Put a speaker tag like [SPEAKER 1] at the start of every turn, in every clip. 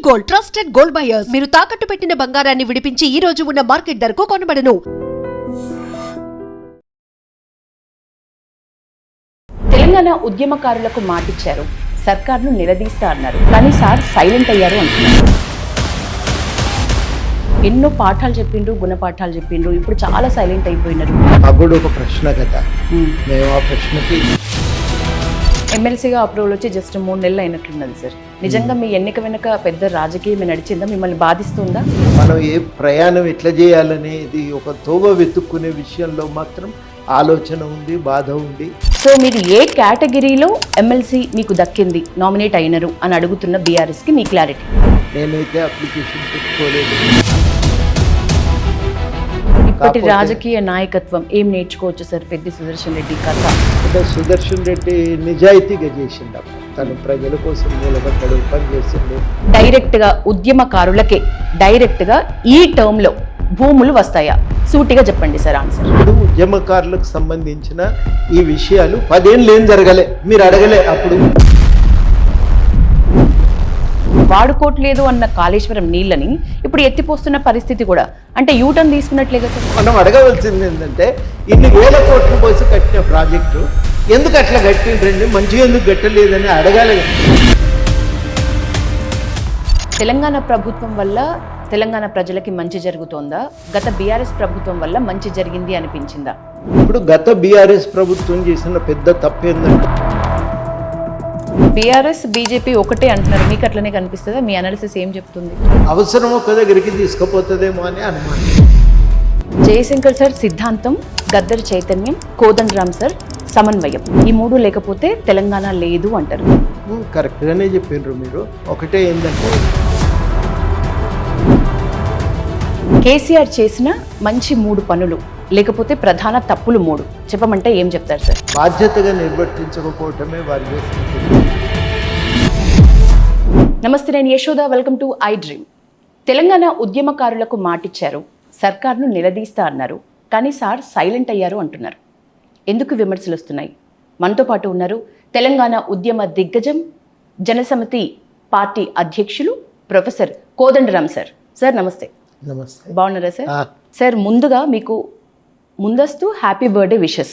[SPEAKER 1] Gold, trusted gold buyers. మీరు తాకట్టు పెట్టిన బంగారాన్ని విడిపించి ఈ రోజు ఉన్న మార్కెట్ ధరకు కొనబడను.
[SPEAKER 2] తెలంగాణ ఉద్యమకారులకు మాటిచ్చారు, సర్కార్ను నిలదీస్తా అన్నారు, కానీ సార్ సైలెంట్ అయ్యారు అంటున్నారు. ఎన్నో పాఠాలు చెప్పిండ్రు, గుణపాఠాలు చెప్పిండ్రు, ఇప్పుడు చాలా సైలెంట్ అయిపోయినారు.
[SPEAKER 3] అప్పుడు ఒక ప్రశ్న కదా, మేము ఆ ప్రశ్నకి
[SPEAKER 2] ఎమ్మెల్సీగా అప్రూవల్ వచ్చి జస్ట్ 3 నెలలు అయినట్లున్నది సార్. నిజంగా మీ ఎన్నిక వెనుక పెద్ద రాజకీయమే నడిచిందా? మిమ్మల్ని బాధిస్తుందా?
[SPEAKER 3] మనం ఏ ప్రయాణం ఎట్లా చేయాలనేది ఒక తోవ వెతుక్కునే విషయంలో మాత్రం ఆలోచన ఉంది, బాధ ఉంది.
[SPEAKER 2] సో మీరు ఏ కేటగిరీలో ఎమ్మెల్సీ మీకు దక్కింది, నామినేట్ అయినరు అని అడుగుతున్న బీఆర్ఎస్కి మీ క్లారిటీ.
[SPEAKER 3] నేనైతే అప్లికేషన్ పెట్టుకోలేదు.
[SPEAKER 2] ఇప్పటి రాజకీయ నాయకత్వం ఏం నేర్చుకోవచ్చు సార్ పెద్ది సుదర్శన్ రెడ్డి కథ?
[SPEAKER 3] అంటే సుదర్శన్ రెడ్డి నిజాయితీగా చేసిండు, తను ప్రజల కోసం నిలబడ్డాడు, పనిచేసిండు.
[SPEAKER 2] డైరెక్ట్గా ఉద్యమకారులకే డైరెక్ట్గా ఈ టర్మ్లో భూములు వస్తాయా? సూటిగా చెప్పండి సార్ ఆన్సర్.
[SPEAKER 3] ఇప్పుడు ఉద్యమకారులకు సంబంధించిన ఈ విషయాలు 10 ఏళ్ళు ఏం జరగలే, మీరు అడగలే. అప్పుడు
[SPEAKER 2] వాడుకోవట్లేదు అన్న కాళేశ్వరం నీళ్ళని ఇప్పుడు ఎత్తిపోస్తున్న పరిస్థితి కూడా, అంటే యూటర్న్ తీసుకున్నట్లే కదా.
[SPEAKER 3] మనం అడగవలసింది ఏంటంటే, ఇన్ని వేల కోట్లు పోసి కట్టిన ప్రాజెక్టు ఎందుకు అట్లా కట్టిండ్రండి, మంచిగా ఎందుకు కట్టలేదని అడగాలి.
[SPEAKER 2] తెలంగాణ ప్రభుత్వం వల్ల తెలంగాణ ప్రజలకి మంచి జరుగుతోందా? గత బీఆర్ఎస్ ప్రభుత్వం వల్ల మంచి జరిగింది అనిపించిందా?
[SPEAKER 3] ఇప్పుడు గత బీఆర్ఎస్ ప్రభుత్వం చేసిన పెద్ద తప్పేందంటే,
[SPEAKER 2] బీఆర్ఎస్ బీజేపీ ఒకటే అంటున్నారు, మీకు అట్లనే కనిపిస్తుందా? మీ అనాలిసిస్ ఏం చెప్తుంది?
[SPEAKER 3] అవసరం ఒక దగ్గరికి తీసుకుపోతుందేమో అని అనుమానం.
[SPEAKER 2] జయశంకర్ సార్ సిద్ధాంతం, గద్దర్ చైతన్యం, కోదండరామ్ సార్ సమన్వయం, ఈ 3 లేకపోతే తెలంగాణ లేదు అంటారు.
[SPEAKER 3] కరెక్ట్గానే చెప్పిండ్రు మీరు. ఒకటే ఏంటంటే,
[SPEAKER 2] కేసీఆర్ చేసిన మంచి 3 పనులు, లేకపోతే ప్రధాన తప్పులు 3 చెప్పమంటే ఏం చెప్తారు సార్?
[SPEAKER 3] బాధ్యతగా నిర్వర్తించకపోవటమే వారు చేసిన.
[SPEAKER 2] నమస్తే, నేను Yashoda. Welcome to I dream. Telangana ఉద్యమకారులకు మాటిచ్చారు, సర్కార్ను నిలదీస్తా అన్నారు, కానీ సార్ సైలెంట్ అయ్యారు అంటున్నారు. ఎందుకు విమర్శలు వస్తున్నాయి? మనతో పాటు ఉన్నారు తెలంగాణ ఉద్యమ దిగ్గజం, జనసమితి పార్టీ అధ్యక్షులు ప్రొఫెసర్ కోదండరామ్ సార్. సార్ నమస్తే.
[SPEAKER 3] నమస్తే.
[SPEAKER 2] బాగున్నారా సార్? సార్ ముందుగా మీకు ముందస్తు హ్యాపీ బర్త్డే విషెస్,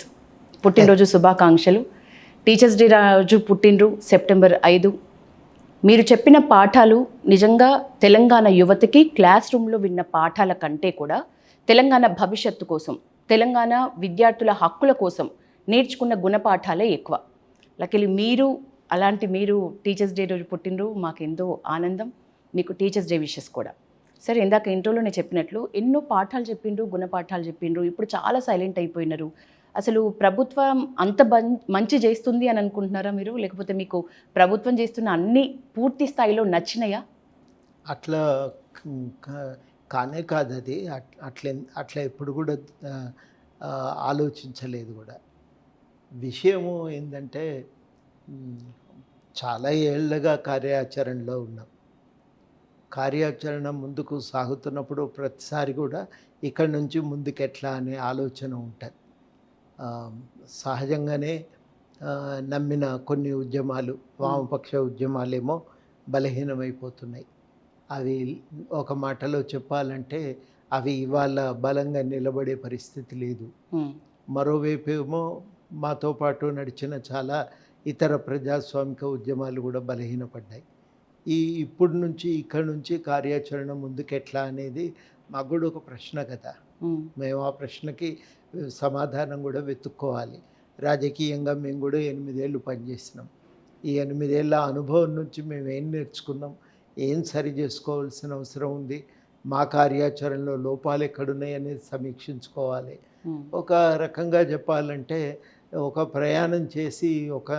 [SPEAKER 2] పుట్టినరోజు శుభాకాంక్షలు. టీచర్స్ డే రోజు పుట్టినరు సెప్టెంబర్ 5. మీరు చెప్పిన పాఠాలు నిజంగా తెలంగాణ యువతకి క్లాస్ రూమ్లో విన్న పాఠాల కంటే కూడా తెలంగాణ భవిష్యత్తు కోసం, తెలంగాణ విద్యార్థుల హక్కుల కోసం నేర్చుకున్న గుణపాఠాలే ఎక్కువ. లక్కీలీ మీరు టీచర్స్ డే రోజు పుట్టినరు, మాకెంతో ఆనందం. మీకు టీచర్స్ డే విషెస్ కూడా. సరే, ఇందాక ఇంట్రోలోనే చెప్పినట్లు ఎన్నో పాఠాలు చెప్పిండ్రు, గుణపాఠాలు చెప్పిండ్రు, ఇప్పుడు చాలా సైలెంట్ అయిపోయినారు. అసలు ప్రభుత్వం అంత మంచి చేస్తుంది అని అనుకుంటున్నారా మీరు? లేకపోతే మీకు ప్రభుత్వం చేస్తున్న అన్ని పూర్తి స్థాయిలో నచ్చినాయా?
[SPEAKER 3] అట్లా కానే కాదు అది. అట్లా ఎప్పుడు కూడా ఆలోచించలేదు కూడా. విషయము ఏంటంటే, చాలా ఏళ్ళగా కార్యాచరణలో ఉన్నాం. కార్యాచరణ ముందుకు సాగుతున్నప్పుడు ప్రతిసారి కూడా ఇక్కడి నుంచి ముందుకు ఎట్లా అనే ఆలోచన ఉంటుంది. సహజంగానే నమ్మిన కొన్ని ఉద్యమాలు, వామపక్ష ఉద్యమాలేమో బలహీనమైపోతున్నాయి. అవి ఒక మాటలో చెప్పాలంటే అవి ఇవాళ బలంగా నిలబడే పరిస్థితి లేదు. మరోవైపు ఏమో మాతో పాటు నడిచిన చాలా ఇతర ప్రజాస్వామిక ఉద్యమాలు కూడా బలహీనపడ్డాయి. ఇక్కడి నుంచి కార్యాచరణ ముందుకు ఎట్లా అనేది మాకు కూడా ఒక ప్రశ్న కదా. మేము ఆ ప్రశ్నకి సమాధానం కూడా వెతుక్కోవాలి. రాజకీయంగా మేము కూడా 8 ఏళ్ళు పనిచేసినాం. ఈ 8 ఏళ్ళ అనుభవం నుంచి మేము ఏం నేర్చుకున్నాం, ఏం సరి చేసుకోవాల్సిన అవసరం ఉంది, మా కార్యాచరణలో లోపాలు ఎక్కడున్నాయి అనేది సమీక్షించుకోవాలి. ఒక రకంగా చెప్పాలంటే, ఒక ప్రయాణం చేసి ఒక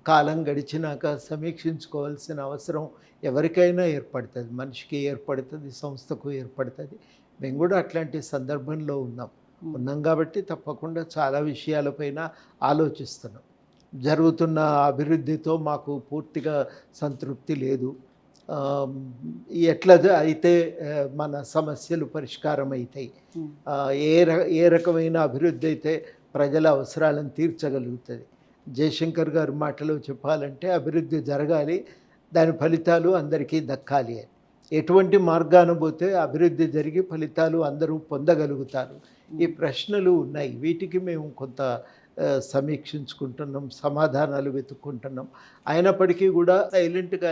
[SPEAKER 3] కాలం గడిచినాక సమీక్షించుకోవాల్సిన అవసరం ఎవరికైనా ఏర్పడుతుంది. మనిషికి ఏర్పడుతుంది, సంస్థకు ఏర్పడుతుంది. మేము కూడా అట్లాంటి సందర్భంలో ఉన్నాం కాబట్టి తప్పకుండా చాలా విషయాలపైన ఆలోచిస్తున్నాం. జరుగుతున్న అభివృద్ధితో మాకు పూర్తిగా సంతృప్తి లేదు. ఎట్లా అయితే మన సమస్యలు పరిష్కారం అవుతాయి, ఏ రకమైన అభివృద్ధి అయితే ప్రజల అవసరాలను తీర్చగలుగుతుంది. జయశంకర్ గారి మాటలో చెప్పాలంటే, అభివృద్ధి జరగాలి, దాని ఫలితాలు అందరికీ దక్కాలి అని. ఎటువంటి మార్గాన పోతే అభివృద్ధి జరిగి ఫలితాలు అందరూ పొందగలుగుతారు. ఈ ప్రశ్నలు ఉన్నాయి. వీటికి మేము కొంత సమీక్షించుకుంటున్నాం, సమాధానాలు వెతుక్కుంటున్నాం. అయినప్పటికీ కూడా సైలెంట్గా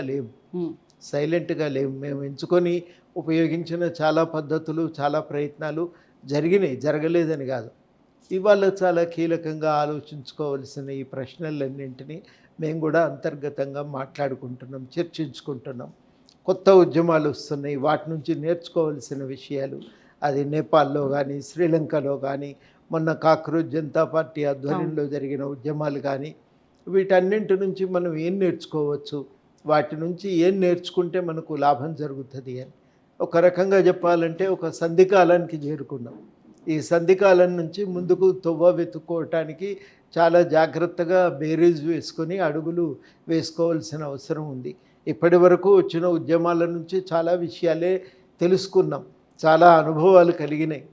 [SPEAKER 3] లేము. మేము ఎంచుకొని ఉపయోగించిన చాలా పద్ధతులు, చాలా ప్రయత్నాలు జరిగినాయి, జరగలేదని కాదు. ఇవాళ చాలా కీలకంగా ఆలోచించుకోవలసిన ఈ ప్రశ్నలన్నింటినీ మేము కూడా అంతర్గతంగా మాట్లాడుకుంటున్నాం, చర్చించుకుంటున్నాం. కొత్త ఉద్యమాలు వస్తున్నాయి, వాటి నుంచి నేర్చుకోవలసిన విషయాలు, అది నేపాల్లో కానీ, శ్రీలంకలో కానీ, మొన్న కాక్రోచ్ జనతా పార్టీ ఆధ్వర్యంలో జరిగిన ఉద్యమాలు కానీ, వీటన్నింటి నుంచి మనం ఏం నేర్చుకోవచ్చు, వాటి నుంచి ఏం నేర్చుకుంటే మనకు లాభం జరుగుతుంది అని ఒక రకంగా చెప్పాలంటే ఒక సంధికాలానికి చేరుకున్నాం. ఈ సంధికాలం నుంచి ముందుకు తొవ్వ వెతుక్కోవటానికి చాలా జాగ్రత్తగా బేరీజ్ వేసుకొని అడుగులు వేసుకోవాల్సిన అవసరం ఉంది. ఇప్పటి వరకు వచ్చిన ఉద్యమాల నుంచి చాలా విషయాలే తెలుసుకున్నాం, చాలా అనుభవాలు కలిగినాయి,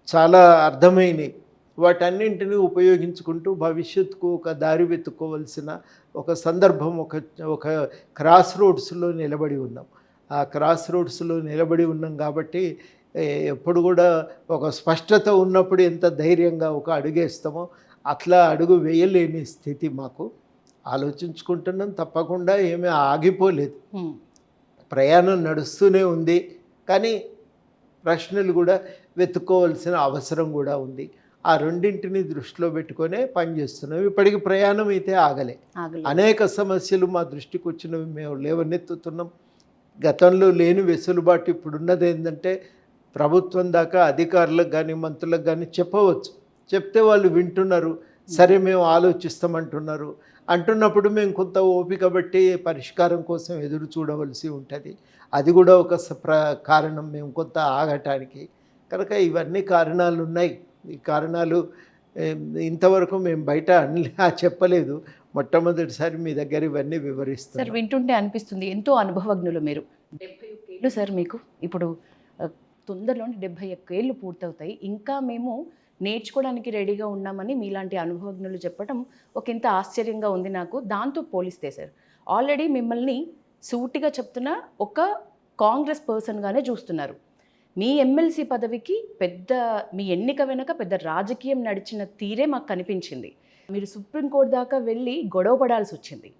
[SPEAKER 3] చాలా అర్థమైనాయి. వాటన్నింటినీ ఉపయోగించుకుంటూ భవిష్యత్తుకు ఒక దారి వెతుక్కోవలసిన ఒక సందర్భం, ఒక క్రాస్ రోడ్స్లో నిలబడి ఉన్నాం. ఆ క్రాస్ రోడ్స్లో నిలబడి ఉన్నాం కాబట్టి ఎప్పుడు కూడా ఒక స్పష్టత ఉన్నప్పుడు ఎంత ధైర్యంగా ఒక అడుగేస్తామో అట్లా అడుగు వేయలేని స్థితి మాకు. ఆలోచించుకుంటున్నాం, తప్పకుండా ఏమీ ఆగిపోలేదు, ప్రయాణం నడుస్తూనే ఉంది. కానీ ప్రశ్నలు కూడా వెతుక్కోవాల్సిన అవసరం కూడా ఉంది. ఆ రెండింటిని దృష్టిలో పెట్టుకొనే పనిచేస్తున్నాం. ఇప్పటికి ప్రయాణం అయితే ఆగలే. అనేక సమస్యలు మా దృష్టికి వచ్చినవి మేము లేవనెత్తుతున్నాం. గతంలో లేని వెసులుబాటు ఇప్పుడున్నది ఏంటంటే ప్రభుత్వం దాకా అధికారులకు కానీ మంత్రులకు కానీ చెప్పవచ్చు. చెప్తే వాళ్ళు వింటున్నారు, సరే మేము ఆలోచిస్తామంటున్నారు. అంటున్నప్పుడు మేము కొంత ఓపిక బట్టి పరిష్కారం కోసం ఎదురు చూడవలసి ఉంటుంది. అది కూడా ఒక కారణం మేము కొంత ఆగటానికి. కనుక ఇవన్నీ కారణాలు ఉన్నాయి. ఈ కారణాలు ఇంతవరకు మేము బయట చెప్పలేదు. మొట్టమొదటిసారి మీ దగ్గర ఇవన్నీ వివరిస్తాం.
[SPEAKER 2] సార్, వింటుంటే అనిపిస్తుంది ఎంతో అనుభవజ్ఞులు మీరు. 71 ఏళ్ళు సార్ మీకు. ఇప్పుడు తొందరలోనే 71 ఏళ్ళు పూర్తవుతాయి. ఇంకా మేము నేర్చుకోవడానికి రెడీగా ఉన్నామని మీలాంటి అనుభవజ్ఞులు చెప్పడం ఒకంత ఆశ్చర్యంగా ఉంది నాకు. దాంతో పోలిస్తే సార్, ఆల్రెడీ మిమ్మల్ని సూటిగా చెప్తున్న ఒక కాంగ్రెస్ పర్సన్గానే చూస్తున్నారు. మీ ఎమ్మెల్సీ పదవికి మీ ఎన్నిక వెనుక పెద్ద రాజకీయం నడిచిన తీరే మాకు కనిపించింది. మీరు సుప్రీంకోర్టు దాకా వెళ్ళి గొడవ పడాల్సి వచ్చింది.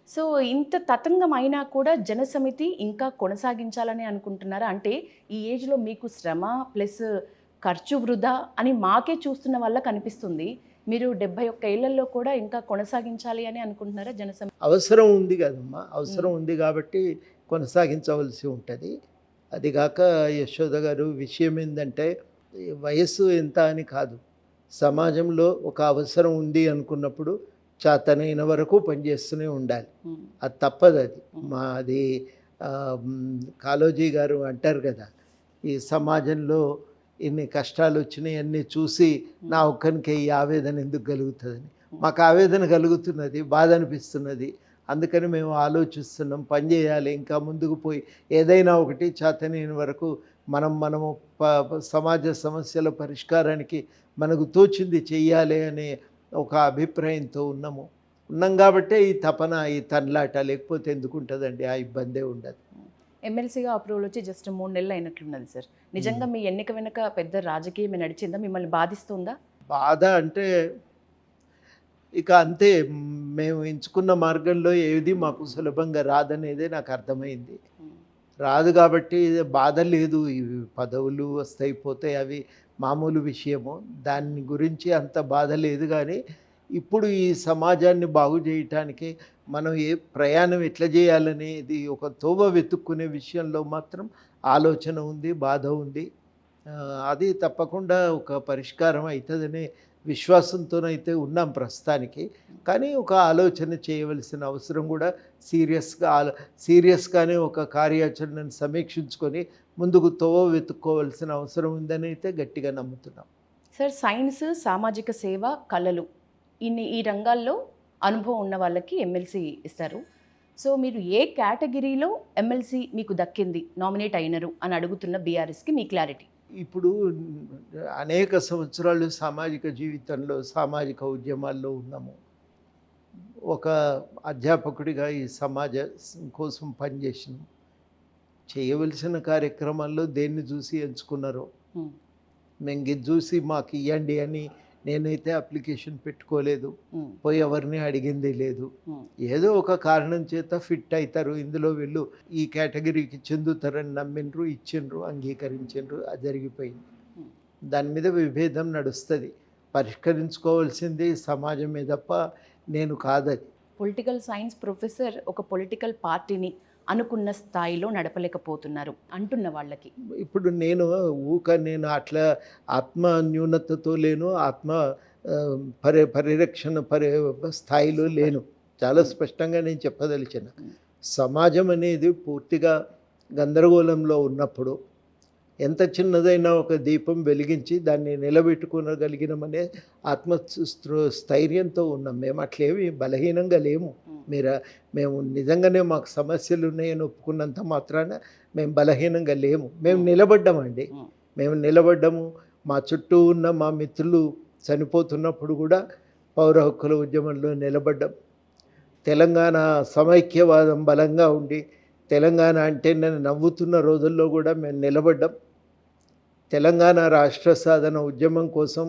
[SPEAKER 2] సో ఇంత తతంగం అయినా కూడా జనసమితి ఇంకా కొనసాగించాలని అనుకుంటున్నారా? అంటే ఈ ఏజ్లో మీకు శ్రమ ప్లస్ ఖర్చు వృధా అని మాకే చూస్తున్న వల్ల కనిపిస్తుంది. మీరు 71 ఏళ్లలో కూడా ఇంకా కొనసాగించాలి అని అనుకుంటున్నారా జనసమితి?
[SPEAKER 3] అవసరం ఉంది కదమ్మా, అవసరం ఉంది కాబట్టి కొనసాగించవలసి ఉంటుంది. అదిగాక యశోద గారు, విషయం ఏంటంటే వయస్సు ఎంత అని కాదు, సమాజంలో ఒక అవసరం ఉంది అనుకున్నప్పుడు చేతనైన వరకు పనిచేస్తూనే ఉండాలి. అది తప్పదు. అది కాళోజీ గారు అంటారు కదా, ఈ సమాజంలో ఇన్ని కష్టాలు వచ్చినాయి అన్నీ చూసి నా ఒక్కరికి ఈ ఆవేదన ఎందుకు కలుగుతుందని. మాకు ఆవేదన కలుగుతున్నది, బాధ అనిపిస్తున్నది. అందుకని మేము ఆలోచిస్తున్నాం, పని చేయాలి, ఇంకా ముందుకు పోయి ఏదైనా ఒకటి చేతనైన వరకు మనము సమాజ సమస్యల పరిష్కారానికి మనకు తోచింది చెయ్యాలి అనే ఒక అభిప్రాయంతో ఉన్నాం కాబట్టే ఈ తపన, ఈ తన్లాట. లేకపోతే ఎందుకు ఉంటుందండి, ఆ ఇబ్బందే ఉండదు.
[SPEAKER 2] ఎమ్మెల్సీగా అప్రూవల్ వచ్చి జస్ట్ 3 నెలలు అయినట్లున్నది సార్. నిజంగా మీ ఎన్నిక వెనుక పెద్ద రాజకీయమే నడిచిందా? మిమ్మల్ని బాధిస్తుందా?
[SPEAKER 3] బాధ అంటే ఇక అంతే. మేము ఎంచుకున్న మార్గంలో ఏది మాకు సులభంగా రాదనేదే నాకు అర్థమైంది. రాదు కాబట్టి బాధ లేదు. ఇవి పదవులు వస్తాయి పోతాయి, అవి మామూలు విషయము, దాని గురించి అంత బాధ లేదు. కానీ ఇప్పుడు ఈ సమాజాన్ని బాగు చేయటానికి మనం ప్రయాణం ఎట్లా చేయాలనేది ఒక తోవ వెతుక్కునే విషయంలో మాత్రం ఆలోచన ఉంది, బాధ ఉంది. అది తప్పకుండా ఒక పరిష్కారం అవుతుందనే విశ్వాసంతోనైతే ఉన్నాం ప్రస్తుతానికి. కానీ ఒక ఆలోచన చేయవలసిన అవసరం కూడా సీరియస్గానే ఒక కార్యాచరణను సమీక్షించుకొని ముందుకు తోవ వెతుక్కోవాల్సిన అవసరం ఉందని అయితే గట్టిగా నమ్ముతున్నాం.
[SPEAKER 2] సార్, సైన్స్, సామాజిక సేవ, కళలు ఈ రంగాల్లో అనుభవం ఉన్న వాళ్ళకి ఎమ్మెల్సీ ఇస్తారు. సో మీరు ఏ కేటగిరీలో ఎమ్మెల్సీ మీకు దక్కింది, నామినేట్ అయినరు అని అడుగుతున్న బీఆర్ఎస్కి మీ క్లారిటీ.
[SPEAKER 3] ఇప్పుడు అనేక సంవత్సరాలు సామాజిక జీవితంలో, సామాజిక ఉద్యమాల్లో ఉన్నాము. ఒక అధ్యాపకుడిగా ఈ సమాజం కోసం పనిచేసినాం. చేయవలసిన కార్యక్రమాల్లో దేన్ని చూసి ఎంచుకున్నారో
[SPEAKER 2] ఉమ్,
[SPEAKER 3] మేము ఇది చూసి మాకు ఇవ్వండి అని నేనైతే అప్లికేషన్ పెట్టుకోలేదు,
[SPEAKER 2] ఉమ్,
[SPEAKER 3] పోయి ఎవరిని అడిగింది లేదు.
[SPEAKER 2] ఉమ్,
[SPEAKER 3] ఏదో ఒక కారణం చేత ఫిట్ అవుతారు, ఇందులో వీళ్ళు ఈ కేటగిరీకి చెందుతారని నమ్మిండ్రు, ఇచ్చిండ్రు, అంగీకరించిండ్రు, అది జరిగిపోయింది.
[SPEAKER 2] ఉమ్.
[SPEAKER 3] దాని మీద విభేదం నడుస్తుంది, పరిష్కరించుకోవాల్సింది సమాజమే తప్ప నేను కాదది.
[SPEAKER 2] పొలిటికల్ సైన్స్ ప్రొఫెసర్ ఒక పొలిటికల్ పార్టీని అనుకున్న స్థాయిలో నడపలేకపోతున్నారు అంటున్న వాళ్ళకి.
[SPEAKER 3] ఇప్పుడు నేను నేను అట్లా ఆత్మ న్యూనతతో లేను, ఆత్మ ఆ, పరిరక్షణ స్థాయిలో లేను. చాలా స్పష్టంగా నేను చెప్పదలిచిన, సమాజం అనేది పూర్తిగా గందరగోళంలో ఉన్నప్పుడు ఎంత చిన్నదైనా ఒక దీపం వెలిగించి దాన్ని నిలబెట్టుకోగలిగినామనే స్థైర్యంతో ఉన్నాం. మేము అట్లేమి బలహీనంగా లేము. మేము నిజంగానే మాకు సమస్యలు ఉన్నాయని ఒప్పుకున్నంత మాత్రాన మేము బలహీనంగా లేము. మేము నిలబడ్డామండి, మేము నిలబడ్డాము. మా చుట్టూ ఉన్న మా మిత్రులు చనిపోతున్నప్పుడు కూడా పౌర హక్కుల ఉద్యమంలో నిలబడ్డాం. తెలంగాణ సమైక్యవాదం బలంగా ఉండి తెలంగాణ అంటే నేను నవ్వుతున్న రోజుల్లో కూడా మేము నిలబడ్డాం. తెలంగాణ రాష్ట్ర సాధన ఉద్యమం కోసం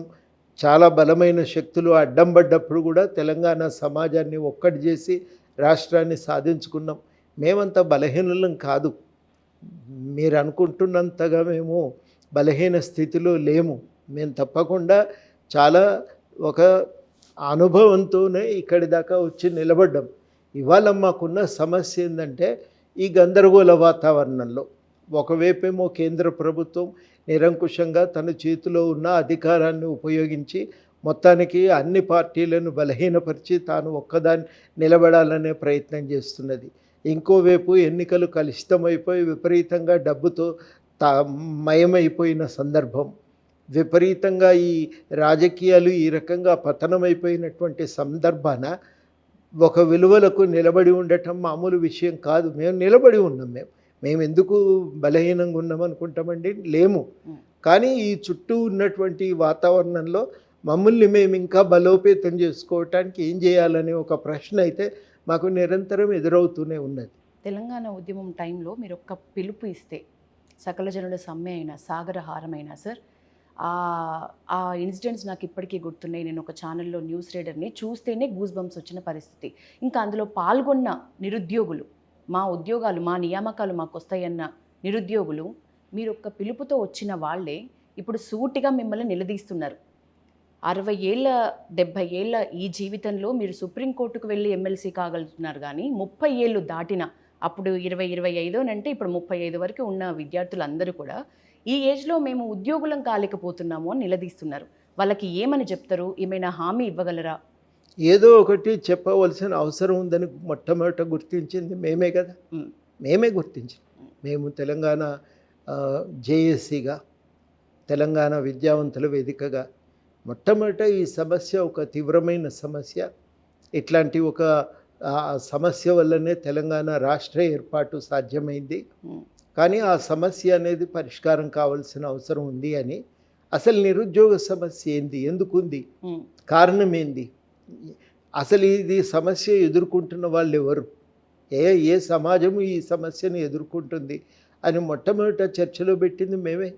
[SPEAKER 3] చాలా బలమైన శక్తులు అడ్డం పడ్డప్పుడు కూడా తెలంగాణ సమాజాన్ని ఒక్కటి చేసి రాష్ట్రాన్ని సాధించుకున్నాం. మేమంత బలహీనులం కాదు, మీరు అనుకుంటున్నంతగా మేము బలహీన స్థితిలో లేము. మేము తప్పకుండా చాలా ఒక అనుభవంతోనే ఇక్కడి దాకా వచ్చి నిలబడ్డాం. ఇవాళ మాకున్న సమస్య ఏంటంటే ఈ గందరగోళ వాతావరణంలో ఒకవైపేమో కేంద్ర ప్రభుత్వం నిరంకుశంగా తన చేతిలో ఉన్న అధికారాన్ని ఉపయోగించి మొత్తానికి అన్ని పార్టీలను బలహీనపరిచి తాను ఒక్కదాన్ని నిలబడాలనే ప్రయత్నం చేస్తున్నది. ఇంకోవైపు ఎన్నికలు కలుషితమైపోయి విపరీతంగా డబ్బుతో మయమైపోయిన సందర్భం, విపరీతంగా ఈ రాజకీయాలు ఈ రకంగా పతనమైపోయినటువంటి సందర్భాన ఒక విలువలకు నిలబడి ఉండటం మామూలు విషయం కాదు. మేము నిలబడి ఉన్నాం. మేము ఎందుకు బలహీనంగా ఉన్నాం అనుకుంటామండి? లేము. కానీ ఈ చుట్టూ ఉన్నటువంటి వాతావరణంలో మమ్మల్ని మేము ఇంకా బలోపేతం చేసుకోవటానికి ఏం చేయాలనే ఒక ప్రశ్న అయితే మాకు నిరంతరం ఎదురవుతూనే ఉన్నది.
[SPEAKER 2] తెలంగాణ ఉద్యమం టైంలో మీరు ఒక్క పిలుపు ఇస్తే సకల జనుల సమ్మె అయినా సాగరహారమైనా సార్, ఆ ఇన్సిడెంట్స్ నాకు ఇప్పటికీ గుర్తున్నాయి. నేను ఒక ఛానల్లో న్యూస్ రీడర్ని, చూస్తేనే గూస్ బంప్స్ వచ్చిన పరిస్థితి. ఇంకా అందులో పాల్గొన్న నిరుద్యోగులు, మా ఉద్యోగాలు మా నియామకాలు మాకు వస్తాయన్న నిరుద్యోగులు, మీరు ఒక్క పిలుపుతో వచ్చిన వాళ్ళే ఇప్పుడు సూటిగా మిమ్మల్ని నిలదీస్తున్నారు. 60 ఏళ్ళ 70 ఏళ్ళ ఈ జీవితంలో మీరు సుప్రీంకోర్టుకు వెళ్ళి ఎమ్మెల్సీ కాగలుగుతున్నారు, కానీ 30 ఏళ్ళు దాటిన అప్పుడు 20-25 అంటే ఇప్పుడు 35 వరకు ఉన్న విద్యార్థులందరూ కూడా ఈ ఏజ్లో మేము ఉద్యోగులం కాలేకపోతున్నాము అని నిలదీస్తున్నారు. వాళ్ళకి ఏమని చెప్తారు? ఏమైనా హామీ ఇవ్వగలరా?
[SPEAKER 3] ఏదో ఒకటి చెప్పవలసిన అవసరం ఉందని మొట్టమొదట గుర్తించింది మేమే కదా. మేమే గుర్తించాం. మేము తెలంగాణ జేఏసీగా, తెలంగాణ విద్యావంతుల వేదికగా మొట్టమొదట ఈ సమస్య ఒక తీవ్రమైన సమస్య. ఇట్లాంటి ఒక సమస్య వల్లనే తెలంగాణ రాష్ట్ర ఏర్పాటు సాధ్యమైంది. కానీ ఆ సమస్య అనేది పరిష్కారం కావాల్సిన అవసరం ఉంది అని, అసలు నిరుద్యోగ సమస్య ఏంది, ఎందుకుంది, కారణం ఏంది, అసలు ఇది సమస్య ఎదుర్కొంటున్న వాళ్ళు ఎవరు, ఏ సమాజము ఈ సమస్యను ఎదుర్కొంటుంది అని మొట్టమొదట చర్చలో పెట్టింది మేమే.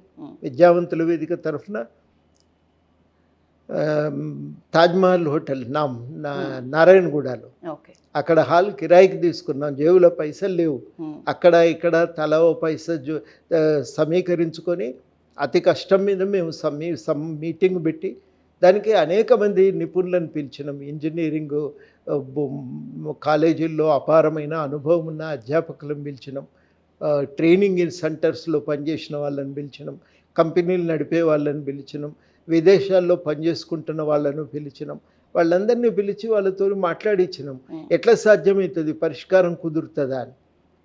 [SPEAKER 3] విద్యావంతుల వేదిక తరఫున తాజ్మహల్ హోటల్ నారాయణగూడలో అక్కడ హాల్ కిరాయికి తీసుకున్నాం. జేబులో పైసలు లేవు. అక్కడ ఇక్కడ తల ఓ పైస సమీకరించుకొని అతి కష్టం మీద మేము మీటింగ్ పెట్టి దానికి అనేక మంది నిపుణులను పిలిచినాం. ఇంజనీరింగ్ కాలేజీల్లో అపారమైన అనుభవం ఉన్న అధ్యాపకులను పిలిచినాం. ట్రైనింగ్ సెంటర్స్లో పనిచేసిన వాళ్ళని పిలిచినాం. కంపెనీలు నడిపే వాళ్ళని పిలిచినాం. విదేశాల్లో పనిచేసుకుంటున్న వాళ్ళను పిలిచినాం. వాళ్ళందరినీ పిలిచి వాళ్ళతో మాట్లాడించినాం. ఎట్లా సాధ్యమవుతుంది, పరిష్కారం కుదురుతుందా అని.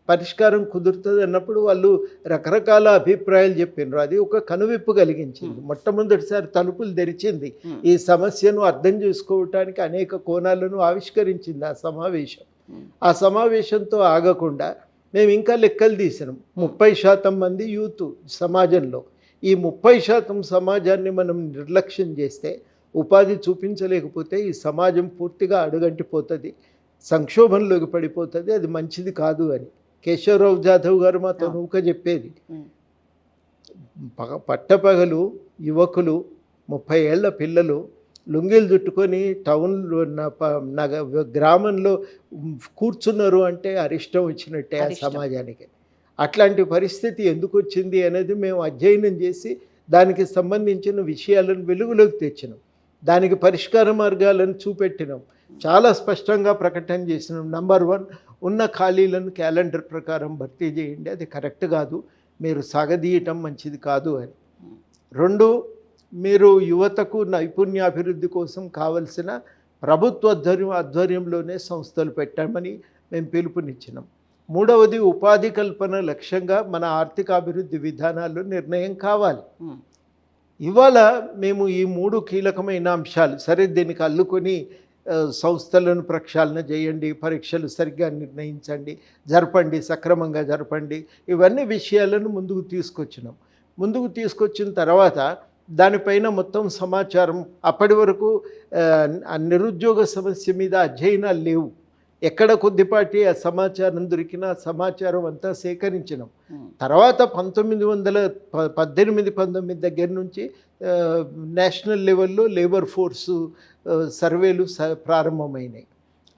[SPEAKER 3] పరిష్కారం కుదురుతుంది అన్నప్పుడు వాళ్ళు రకరకాల అభిప్రాయాలు చెప్పినారు. అది ఒక కనువిప్పు కలిగించింది. మొట్టమొదటిసారి తలుపులు తెరిచింది. ఈ సమస్యను అర్థం చేసుకోవటానికి అనేక కోణాలను ఆవిష్కరించింది ఆ సమావేశం. ఆ సమావేశంతో ఆగకుండా మేము ఇంకా లెక్కలు తీసినాం. 30% మంది యూత్ సమాజంలో. ఈ 30% సమాజాన్ని మనం నిర్లక్ష్యం చేస్తే, ఉపాధి చూపించలేకపోతే ఈ సమాజం పూర్తిగా అడుగంటిపోతుంది. సంక్షోభంలోకి పడిపోతుంది, అది మంచిది కాదు అని కేశవరావు జాదవ్ గారు మాతో నూక చెప్పేది. పట్టపగలు యువకులు 30 ఏళ్ల పిల్లలు లుంగీలు చుట్టుకొని టౌన్లో గ్రామంలో కూర్చున్నారు అంటే అరిష్టం వచ్చినట్టే ఆ సమాజానికి. అట్లాంటి పరిస్థితి ఎందుకు వచ్చింది అనేది మేము అధ్యయనం చేసి దానికి సంబంధించిన విషయాలను వెలుగులోకి తెచ్చినాం, దానికి పరిష్కార మార్గాలను చూపెట్టినాం, చాలా స్పష్టంగా ప్రకటన చేసినాం. నంబర్ 1, ఉన్న ఖాళీలను క్యాలెండర్ ప్రకారం భర్తీ చేయండి, అది కరెక్ట్ కాదు, మీరు సాగదీయటం మంచిది కాదు అని. 2, మీరు యువతకు నైపుణ్యాభివృద్ధి కోసం కావలసిన ప్రభుత్వ ఆధ్వర్యంలోనే సంస్థలు పెట్టామని మేము పిలుపునిచ్చినాం. 3వది, ఉపాధి కల్పన లక్ష్యంగా మన ఆర్థికాభివృద్ధి విధానాల్లో నిర్ణయం కావాలి. ఇవాళ మేము ఈ 3 కీలకమైన అంశాలు, సరే దీనికి అల్లుకొని సంస్థలను ప్రక్షాళన చేయండి, పరీక్షలు సరిగ్గా నిర్ణయించండి, జరపండి, సక్రమంగా జరపండి, ఇవన్నీ విషయాలను ముందుకు తీసుకొచ్చినాం. ముందుకు తీసుకొచ్చిన తర్వాత దానిపైన మొత్తం సమాచారం, అప్పటి వరకు నిరుద్యోగ సమస్య మీద అధ్యయనాలు లేవు, ఎక్కడ కొద్దిపాటి ఆ సమాచారం దొరికినా సమాచారం అంతా సేకరించినాం. తర్వాత 1918-19 దగ్గర నుంచి నేషనల్ లెవెల్లో లేబర్ ఫోర్సు సర్వేలు ప్రారంభమైనాయి.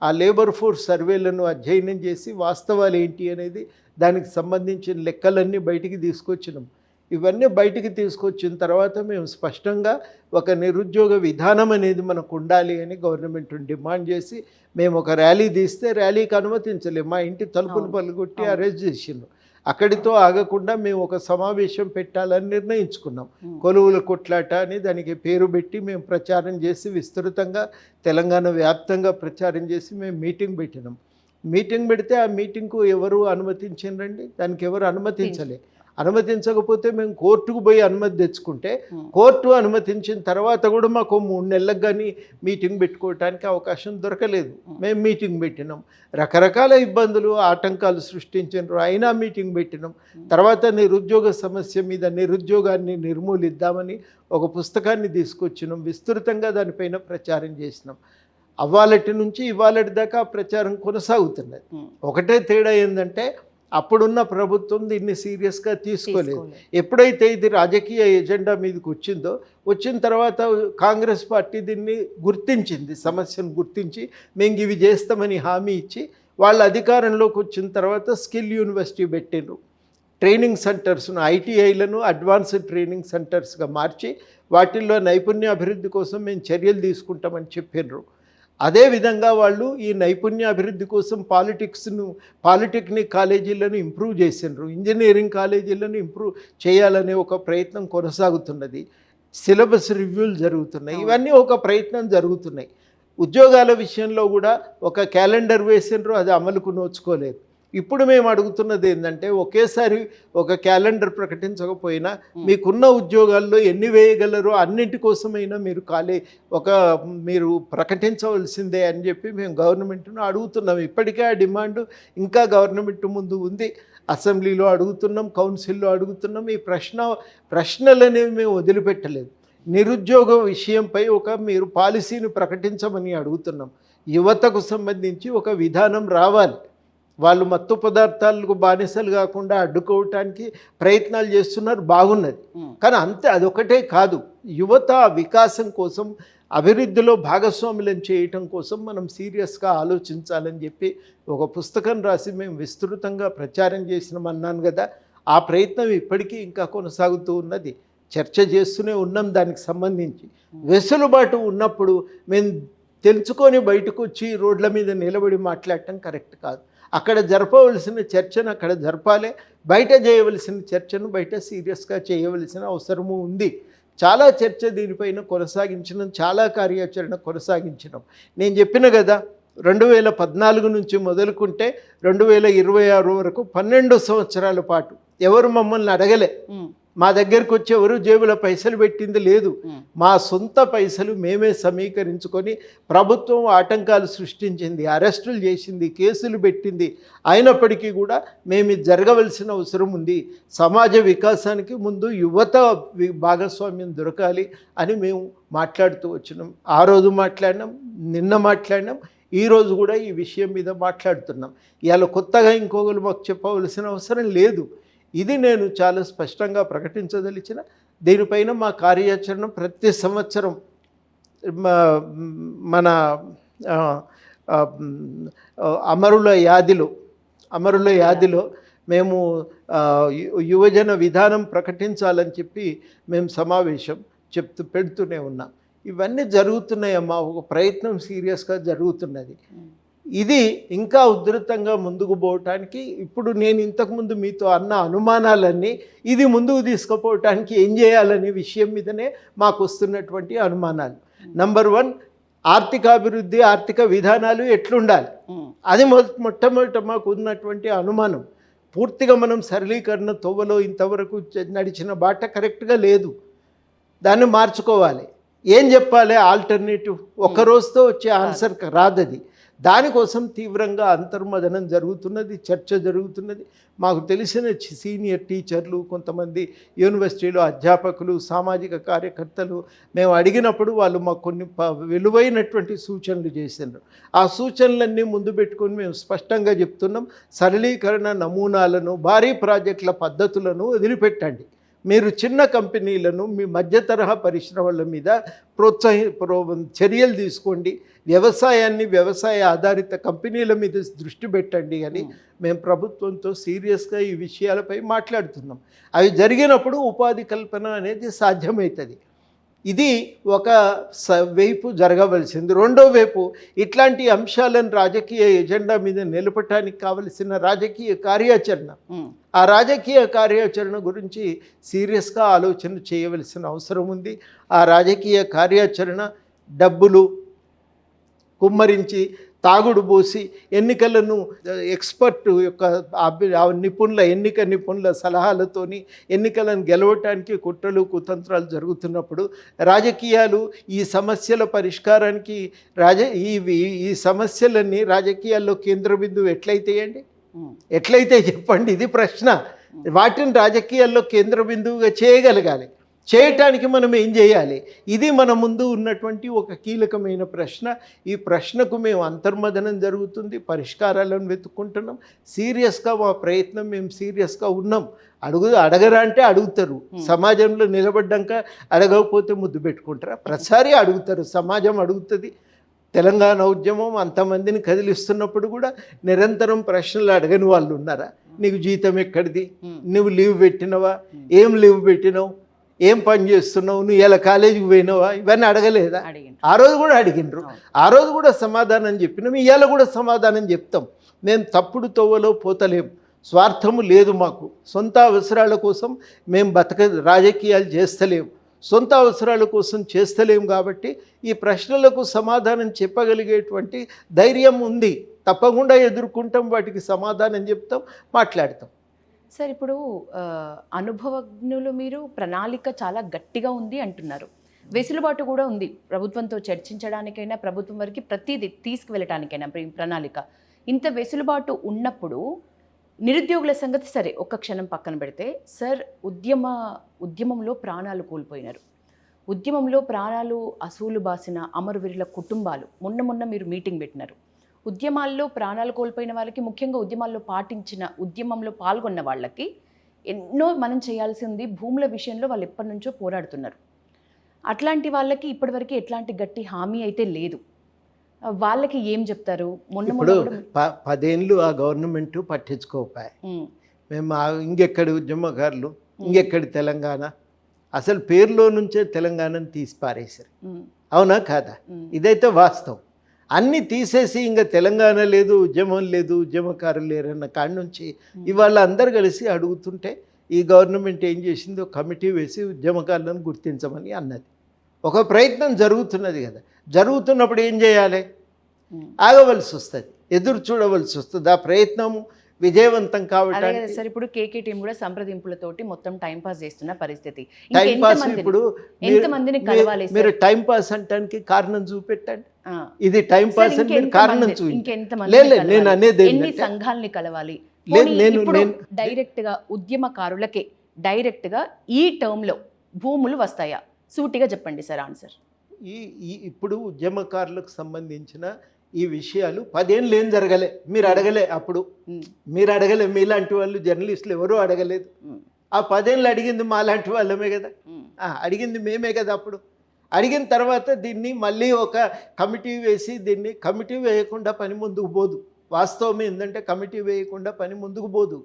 [SPEAKER 3] ఆ లేబర్ ఫోర్స్ సర్వేలను అధ్యయనం చేసి వాస్తవాలు ఏంటి అనేది దానికి సంబంధించిన లెక్కలన్నీ బయటికి తీసుకొచ్చినాం. ఇవన్నీ బయటికి తీసుకొచ్చిన తర్వాత మేము స్పష్టంగా ఒక నిరుద్యోగ విధానం అనేది మనకు ఉండాలి అని గవర్నమెంట్ డిమాండ్ చేసి మేము ఒక ర్యాలీ తీస్తే ర్యాలీకి అనుమతించలేము, మా ఇంటి తలుపులు పలుగొట్టి అరెస్ట్ చేసిండ్రు. అక్కడితో ఆగకుండా మేము ఒక సమావేశం పెట్టాలని నిర్ణయించుకున్నాం. కొలువుల కొట్లాట అని దానికి పేరు పెట్టి మేము ప్రచారం చేసి విస్తృతంగా తెలంగాణ వ్యాప్తంగా ప్రచారం చేసి మేము మీటింగ్ పెట్టినాం. మీటింగ్ పెడితే ఆ మీటింగ్కు ఎవరు అనుమతించిండ్రండి? దానికి ఎవరు అనుమతించలే. అనుమతించకపోతే మేము కోర్టుకు పోయి అనుమతి తెచ్చుకుంటే కోర్టు అనుమతించిన తర్వాత కూడా మాకు 3 నెలలకు కానీ మీటింగ్ పెట్టుకోవడానికి అవకాశం దొరకలేదు. మేము మీటింగ్ పెట్టినాం, రకరకాల ఇబ్బందులు ఆటంకాలు సృష్టించారు, అయినా మీటింగ్ పెట్టినాం. తర్వాత నిరుద్యోగ సమస్య మీద నిరుద్యోగాన్ని నిర్మూలిద్దామని ఒక పుస్తకాన్ని తీసుకొచ్చినాం, విస్తృతంగా దానిపైన ప్రచారం చేసినాం. అవ్వాలటి నుంచి ఇవాళటి దాకా ప్రచారం కొనసాగుతున్నది. ఒకటే తేడా ఏంటంటే అప్పుడున్న ప్రభుత్వం దీన్ని సీరియస్గా తీసుకోలేదు. ఎప్పుడైతే ఇది రాజకీయ ఎజెండా మీదకి వచ్చిన తర్వాత కాంగ్రెస్ పార్టీ దీన్ని గుర్తించింది, సమస్యను గుర్తించి మేము ఇవి చేస్తామని హామీ ఇచ్చి వాళ్ళ అధికారంలోకి వచ్చిన తర్వాత స్కిల్ యూనివర్సిటీ పెట్టిండ్రు. ట్రైనింగ్ సెంటర్స్ను ఐటీఐలను అడ్వాన్స్డ్ ట్రైనింగ్ సెంటర్స్గా మార్చి వాటిల్లో నైపుణ్యాభివృద్ధి కోసం మేము చర్యలు తీసుకుంటామని చెప్పినారు. అదేవిధంగా వాళ్ళు ఈ నైపుణ్యాభివృద్ధి కోసం పాలిటెక్నిక్ కాలేజీలను ఇంప్రూవ్ చేసినారు, ఇంజనీరింగ్ కాలేజీలను ఇంప్రూవ్ చేయాలనే ఒక ప్రయత్నం కొనసాగుతున్నది. సిలబస్ రివ్యూలు జరుగుతున్నాయి, ఇవన్నీ ఒక ప్రయత్నం జరుగుతున్నాయి. ఉద్యోగాల విషయంలో కూడా ఒక క్యాలెండర్ వేసినారు, అది అమలుకు నోచుకోలేదు. ఇప్పుడు మేము అడుగుతున్నది ఏంటంటే ఒకేసారి ఒక క్యాలెండర్ ప్రకటించకపోయినా మీకున్న ఉద్యోగాల్లో ఎన్ని వేయగలరో అన్నింటి కోసమైనా మీరు ప్రకటించవలసిందే అని చెప్పి మేము గవర్నమెంట్ను అడుగుతున్నాం. ఇప్పటికే ఆ డిమాండ్ ఇంకా గవర్నమెంట్ ముందు ఉంది, అసెంబ్లీలో అడుగుతున్నాం, కౌన్సిల్లో అడుగుతున్నాం. ఈ ప్రశ్నలనేవి మేము వదిలిపెట్టలేదు. నిరుద్యోగ విషయంపై మీరు పాలసీని ప్రకటించమని అడుగుతున్నాం. యువతకు సంబంధించి ఒక విధానం రావాలి. వాళ్ళు మత్తు పదార్థాలకు బానిసలు కాకుండా అడ్డుకోవటానికి ప్రయత్నాలు చేస్తున్నారు, బాగున్నది. కానీ అంతే, అదొకటే కాదు, యువత వికాసం కోసం అభివృద్ధిలో భాగస్వాములను చేయటం కోసం మనం సీరియస్గా ఆలోచించాలని చెప్పి ఒక పుస్తకం రాసి మేము విస్తృతంగా ప్రచారం చేసినామన్నాను కదా. ఆ ప్రయత్నం ఇప్పటికీ ఇంకా కొనసాగుతూ ఉన్నది, చర్చ చేస్తూనే ఉన్నాం. దానికి సంబంధించి వెసులుబాటు ఉన్నప్పుడు మేము తెలుసుకొని బయటకు వచ్చి రోడ్ల మీద నిలబడి మాట్లాడటం కరెక్ట్ కాదు. అక్కడ జరపవలసిన చర్చను అక్కడ జరపాలి, బయట చేయవలసిన చర్చను బయట సీరియస్గా చేయవలసిన అవసరము ఉంది. చాలా చర్చ దీనిపైన కొనసాగించడం, చాలా కార్యాచరణ కొనసాగించడం. నేను చెప్పిన కదా, 2014 నుంచి మొదలుకుంటే 2026 వరకు 12 సంవత్సరాల పాటు ఎవరు మమ్మల్ని అడగలే, మా దగ్గరికి వచ్చి ఎవరు జేబులో పైసలు పెట్టింది లేదు. మా సొంత పైసలు మేమే సమీకరించుకొని ప్రభుత్వం ఆటంకాలు సృష్టించింది, అరెస్టులు చేసింది, కేసులు పెట్టింది. అయినప్పటికీ కూడా మేము జరగవలసిన అవసరం ఉంది. సమాజ వికాసానికి ముందు యువత భాగస్వామ్యం దొరకాలి అని మేము మాట్లాడుతూ వచ్చినాం. ఆ రోజు మాట్లాడినాం, నిన్న మాట్లాడినాం, ఈరోజు కూడా ఈ విషయం మీద మాట్లాడుతున్నాం. ఇవాళ కొత్తగా ఇంకొకరు మాకు చెప్పవలసిన అవసరం లేదు. ఇది నేను చాలా స్పష్టంగా ప్రకటించదలిచిన. దీనిపైన మా కార్యాచరణ ప్రతి సంవత్సరం మన అమరుల యాదిలో మేము యువజన విధానం ప్రకటించాలని చెప్పి మేము సమావేశం పెడుతూనే ఉన్నాం. ఇవన్నీ జరుగుతున్నాయమ్మా, ఒక ప్రయత్నం సీరియస్గా జరుగుతున్నది. ఇది ఇంకా ఉధృతంగా ముందుకు పోవటానికి ఇప్పుడు నేను ఇంతకుముందు మీతో అన్న అనుమానాలన్నీ ఇది ముందుకు తీసుకుపోవటానికి ఏం చేయాలనే విషయం మీదనే మాకు వస్తున్నటువంటి అనుమానాలు. నంబర్ 1, ఆర్థికాభివృద్ధి, ఆర్థిక విధానాలు ఎట్లుండాలి, అది మొట్టమొదట మాకు ఉన్నటువంటి అనుమానం. పూర్తిగా మనం సరళీకరణ తోవలో ఇంతవరకు నడిచిన బాట కరెక్ట్గా లేదు, దాన్ని మార్చుకోవాలి. ఏం చెప్పాలి ఆల్టర్నేటివ్? ఒక్క రోజుతో వచ్చే ఆన్సర్ రాదది. దానికోసం తీవ్రంగా అంతర్మదనం జరుగుతున్నది, చర్చ జరుగుతున్నది. మాకు తెలిసిన సీనియర్ టీచర్లు, కొంతమంది యూనివర్సిటీలో అధ్యాపకులు, సామాజిక కార్యకర్తలు మేము అడిగినప్పుడు వాళ్ళు మాకు కొన్ని విలువైనటువంటి సూచనలు చేసినారు. ఆ సూచనలన్నీ ముందు పెట్టుకొని మేము స్పష్టంగా చెప్తున్నాం, సరళీకరణ నమూనాలను, భారీ ప్రాజెక్టుల పద్ధతులను వదిలిపెట్టండి. మీరు చిన్న కంపెనీలను, మీ మధ్య తరహా పరిశ్రమల మీద చర్యలు తీసుకోండి. వ్యవసాయాన్ని, వ్యవసాయ ఆధారిత కంపెనీల మీద దృష్టి పెట్టండి అని మేము ప్రభుత్వంతో సీరియస్గా ఈ విషయాలపై మాట్లాడుతున్నాం. అవి జరిగినప్పుడు ఉపాధి కల్పన అనేది సాధ్యమవుతుంది. ఇది ఒక వైపు జరగవలసింది. రెండో వైపు ఇట్లాంటి అంశాలను రాజకీయ ఎజెండా మీద నిలపటానికి కావలసిన రాజకీయ కార్యాచరణ, ఆ రాజకీయ కార్యాచరణ గురించి సీరియస్గా ఆలోచన చేయవలసిన అవసరం ఉంది. ఆ రాజకీయ కార్యాచరణ డబ్బులు కుమ్మరించి, తాగుడు పోసి, ఎన్నికలను ఎక్స్పర్ట్ యొక్క ఎన్నిక నిపుణుల సలహాలతోని ఎన్నికలను గెలవటానికి కుట్రలు కుతంత్రాలు జరుగుతున్నప్పుడు రాజకీయాలు ఈ సమస్యల పరిష్కారానికి ఈ సమస్యలన్నీ రాజకీయాల్లో కేంద్ర బిందువు ఎట్లయితే చెప్పండి, ఇది ప్రశ్న. వాటిని రాజకీయాల్లో కేంద్ర బిందువుగా చేయగలగాలి. చేయటానికి మనం ఏం చేయాలి? ఇది మన ముందు ఉన్నటువంటి ఒక కీలకమైన ప్రశ్న. ఈ ప్రశ్నకు మేము అంతర్మదనం జరుగుతుంది, పరిష్కారాలను వెతుక్కుంటున్నాం. సీరియస్గా మా ప్రయత్నం, మేము సీరియస్గా ఉన్నాం. అడగరా అంటే అడుగుతారు. సమాజంలో నిలబడ్డాక అడగకపోతే ముద్దు పెట్టుకుంటారా? ప్రతిసారి అడుగుతారు, సమాజం అడుగుతుంది. తెలంగాణ ఉద్యమం అంతమందిని కదిలిస్తున్నప్పుడు కూడా నిరంతరం ప్రశ్నలు అడగని వాళ్ళు ఉన్నారా? నీకు జీతం ఎక్కడిది? నువ్వు లీవ్ పెట్టినవా? ఏం లీవ్ పెట్టినావు? ఏం పని చేస్తున్నావు? నువ్వు ఇలా కాలేజీకి పోయినావా? ఇవన్నీ అడగలేదా? ఆ రోజు కూడా అడిగినరు, ఆ రోజు కూడా సమాధానం చెప్పినాం. ఇవాళ కూడా సమాధానం చెప్తాం. మేము తప్పుడు తోవలో పోతలేం, స్వార్థము లేదు మాకు. సొంత అవసరాల కోసం మేము రాజకీయాలు చేస్తలేం, సొంత అవసరాల కోసం చేస్తలేం. కాబట్టి ఈ ప్రశ్నలకు సమాధానం చెప్పగలిగేటువంటి ధైర్యం ఉంది. తప్పకుండా ఎదుర్కొంటాం, వాటికి సమాధానం చెప్తాం, మాట్లాడతాం.
[SPEAKER 2] సార్, ఇప్పుడు అనుభవజ్ఞులు, మీరు ప్రణాళిక చాలా గట్టిగా ఉంది అంటున్నారు. వెసులుబాటు కూడా ఉంది ప్రభుత్వంతో చర్చించడానికైనా, ప్రభుత్వం వరకు ప్రతిదీ తీసుకువెళ్ళటానికైనా ప్రణాళిక. ఇంత వెసులుబాటు ఉన్నప్పుడు నిరుద్యోగుల సంగతి సరే ఒక్క క్షణం పక్కన పెడితే, సార్ ఉద్యమంలో ప్రాణాలు కోల్పోయినారు. ఉద్యమంలో ప్రాణాలు అసూలు బాసిన అమరవీరుల కుటుంబాలు మొన్న మీరు మీటింగ్ పెట్టినారు. ఉద్యమాల్లో ప్రాణాలు కోల్పోయిన వాళ్ళకి, ముఖ్యంగా ఉద్యమంలో పాల్గొన్న వాళ్ళకి ఎన్నో మనం చేయాల్సి ఉంది. భూముల విషయంలో వాళ్ళు ఎప్పటి నుంచో పోరాడుతున్నారు. అట్లాంటి వాళ్ళకి ఇప్పటివరకు ఎట్లాంటి గట్టి హామీ అయితే లేదు. వాళ్ళకి ఏం చెప్తారు?
[SPEAKER 3] ఇప్పుడు 10 ఏళ్ళు ఆ గవర్నమెంట్ పట్టించుకోపాయి. మేము ఇంకెక్కడి ఉద్యమకారులు, ఇంకెక్కడి తెలంగాణ, అసలు పేరులో నుంచే తెలంగాణను తీసి పారేశారు. అవునా కాదా? ఇదైతే వాస్తవం. అన్నీ తీసేసి ఇంకా తెలంగాణ లేదు, ఉద్యమం లేదు, ఉద్యమకారులు లేరన్న కాడి నుంచి ఇవాళ అందరు కలిసి అడుగుతుంటే ఈ గవర్నమెంట్ ఏం చేసిందో కమిటీ వేసి ఉద్యమకారులను గుర్తించమని అన్నది. ఒక ప్రయత్నం జరుగుతున్నది కదా. జరుగుతున్నప్పుడు ఏం చేయాలి? ఆగవలసి వస్తుంది, ఎదురు చూడవలసి వస్తుంది. ఆ ప్రయత్నం విజయవంతం కావడానికి
[SPEAKER 2] సార్ ఇప్పుడు కేకే టీం కూడా సంప్రదింపులతోటి మొత్తం టైం పాస్ చేస్తున్న పరిస్థితి.
[SPEAKER 3] ఇప్పుడు మీరు టైం పాస్ అంటానికి కారణం చూపెట్టండి. ఇది టైం పాస్ అని మీరు కారణం చూపించండి. నేను అనేది
[SPEAKER 2] ఎన్ని సంఘాలని కలవాలి? డైరెక్ట్ గా ఉద్యమకారులకే డైరెక్ట్ గా ఈ టర్మ్ లో భూములు వస్తాయా? సూటిగా చెప్పండి సార్ ఆన్సర్.
[SPEAKER 3] ఇప్పుడు ఉద్యమకారులకు సంబంధించిన ఈ విషయాలు 10 ఏళ్ళు ఏం జరగలే, మీరు అడగలే అప్పుడు, మీరు అడగలే, మీలాంటి వాళ్ళు జర్నలిస్టులు ఎవరూ అడగలేదు. ఆ 10 ఏళ్ళు అడిగింది మాలాంటి వాళ్ళమే కదా, అడిగింది మేమే కదా. అప్పుడు అడిగిన తర్వాత దీన్ని మళ్ళీ ఒక కమిటీ వేసి, దీన్ని కమిటీ వేయకుండా పని ముందుకు పోదు. వాస్తవం ఏంటంటే కమిటీ వేయకుండా పని ముందుకు పోదు.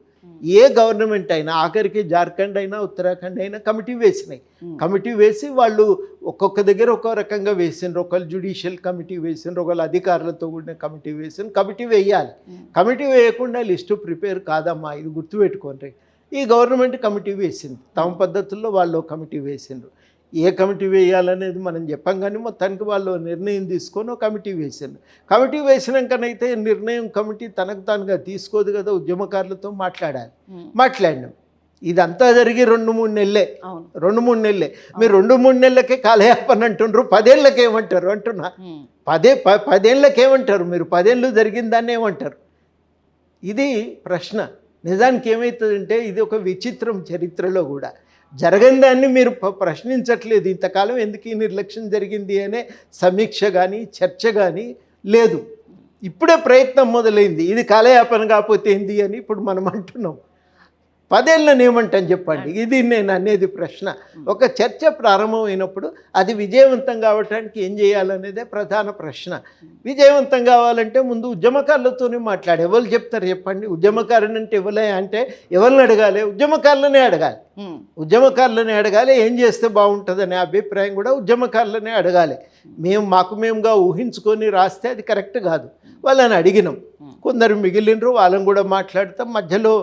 [SPEAKER 3] ఏ గవర్నమెంట్ అయినా, ఆఖరికి జార్ఖండ్ అయినా ఉత్తరాఖండ్ అయినా కమిటీ వేసినాయి. కమిటీ వేసి వాళ్ళు ఒక్కొక్క దగ్గర ఒక్కో రకంగా వేసిండ్రు. ఒకళ్ళు జ్యుడిషియల్ కమిటీ వేసిండ్రు, ఒకళ్ళు అధికారులతో కూడిన కమిటీ వేసిండ్రు. కమిటీ వేయాలి. కమిటీ వేయకుండా లిస్టు ప్రిపేర్ కాదమ్మా, ఇది గుర్తుపెట్టుకోండి. ఈ గవర్నమెంట్ కమిటీ వేసింది, తమ పద్ధతుల్లో వాళ్ళు కమిటీ వేసిండ్రు. ఏ కమిటీ వేయాలనేది మనం చెప్పాం, కానీ మొత్తానికి వాళ్ళు నిర్ణయం తీసుకొని ఒక కమిటీ వేసిండ్రు. కమిటీ వేసినాకనైతే నిర్ణయం కమిటీ తనకు తానుగా తీసుకోదు కదా, ఉద్యమకారులతో మాట్లాడినాం. ఇదంతా జరిగి 2-3 నెలలే. 2-3 నెలలే. మీరు 2-3 నెలలకే కాలయాపన అంటుండ్రు, 10 ఏళ్ళకి ఏమంటారు అంటున్నా. 10 ఏళ్ళకి ఏమంటారు మీరు? 10 ఏళ్ళు జరిగిన దాన్ని ఏమంటారు? ఇది ప్రశ్న. నిజానికి ఏమవుతుందంటే ఇది ఒక విచిత్రం. చరిత్రలో కూడా జరగని దాన్ని మీరు ప్రశ్నించట్లేదు. ఇంతకాలం ఎందుకు ఈ నిర్లక్ష్యం జరిగింది అనే సమీక్ష కానీ చర్చ కానీ లేదు. ఇప్పుడే ప్రయత్నం మొదలైంది. ఇది కాలయాపన కాకపోతే ఏంది అని ఇప్పుడు మనం అంటున్నాం. 10 ఏళ్ళని ఏమంటాను చెప్పండి? ఇది నేను అనేది ప్రశ్న. ఒక చర్చ ప్రారంభమైనప్పుడు అది విజయవంతం కావడానికి ఏం చేయాలనేదే ప్రధాన ప్రశ్న. విజయవంతం కావాలంటే ముందు ఉద్యమకారులతోనే మాట్లాడి, ఎవరు చెప్తారు చెప్పండి? ఉద్యమకారుని అంటే ఎవరే అంటే ఎవరిని అడగాలి? ఉద్యమకారులనే అడగాలి. ఏం చేస్తే బాగుంటుందనే అభిప్రాయం కూడా ఉద్యమకారులనే అడగాలి. మేముగా ఊహించుకొని రాస్తే అది కరెక్ట్ కాదు. వాళ్ళని అడిగినాం. కొందరు మిగిలినరు, వాళ్ళని కూడా మాట్లాడతాం. మధ్యలో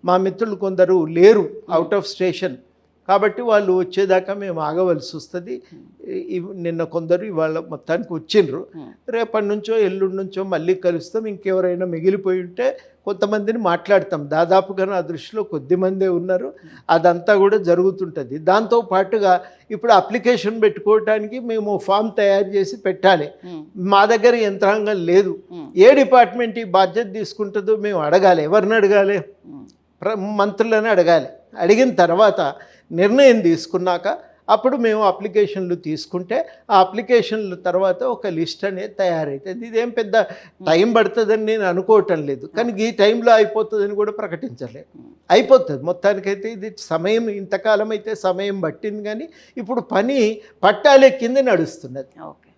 [SPEAKER 3] మా మిత్రులు కొందరు లేరు, అవుట్ ఆఫ్ స్టేషన్, కాబట్టి వాళ్ళు వచ్చేదాకా మేము ఆగవలసి వస్తుంది. నిన్న కొందరు ఇవాళ మొత్తానికి వచ్చిండ్రు. రేపటి నుంచో ఎల్లుండి నుంచో మళ్ళీ కలుస్తాం. ఇంకెవరైనా మిగిలిపోయి ఉంటే కొంతమందిని మాట్లాడతాం. దాదాపుగా నా దృష్టిలో కొద్దిమందే ఉన్నారు. అదంతా కూడా జరుగుతుంటుంది. దాంతోపాటుగా ఇప్పుడు అప్లికేషన్ పెట్టుకోవటానికి మేము ఫామ్ తయారు చేసి పెట్టాలి. మా దగ్గర యంత్రాంగం లేదు. ఏ డిపార్ట్మెంట్ ఈ బాధ్యత తీసుకుంటుందో మేము అడగాలి. ఎవరిని అడగాలి? మంత్రులను అడగాలి. అడిగిన తర్వాత నిర్ణయం తీసుకున్నాక అప్పుడు మేము అప్లికేషన్లు తీసుకుంటే ఆ అప్లికేషన్ల తర్వాత ఒక లిస్ట్ అనేది తయారవుతుంది. ఇదేం పెద్ద టైం పడుతుందని నేను అనుకోవటం లేదు, కానీ ఈ టైంలో అయిపోతుందని కూడా ప్రకటించలేదు. అయిపోతుంది మొత్తానికైతే. ఇది సమయం, ఇంతకాలం అయితే సమయం పట్టింది, కానీ ఇప్పుడు పని పట్టాలెక్కింది, నడుస్తున్నది.
[SPEAKER 2] ఓకే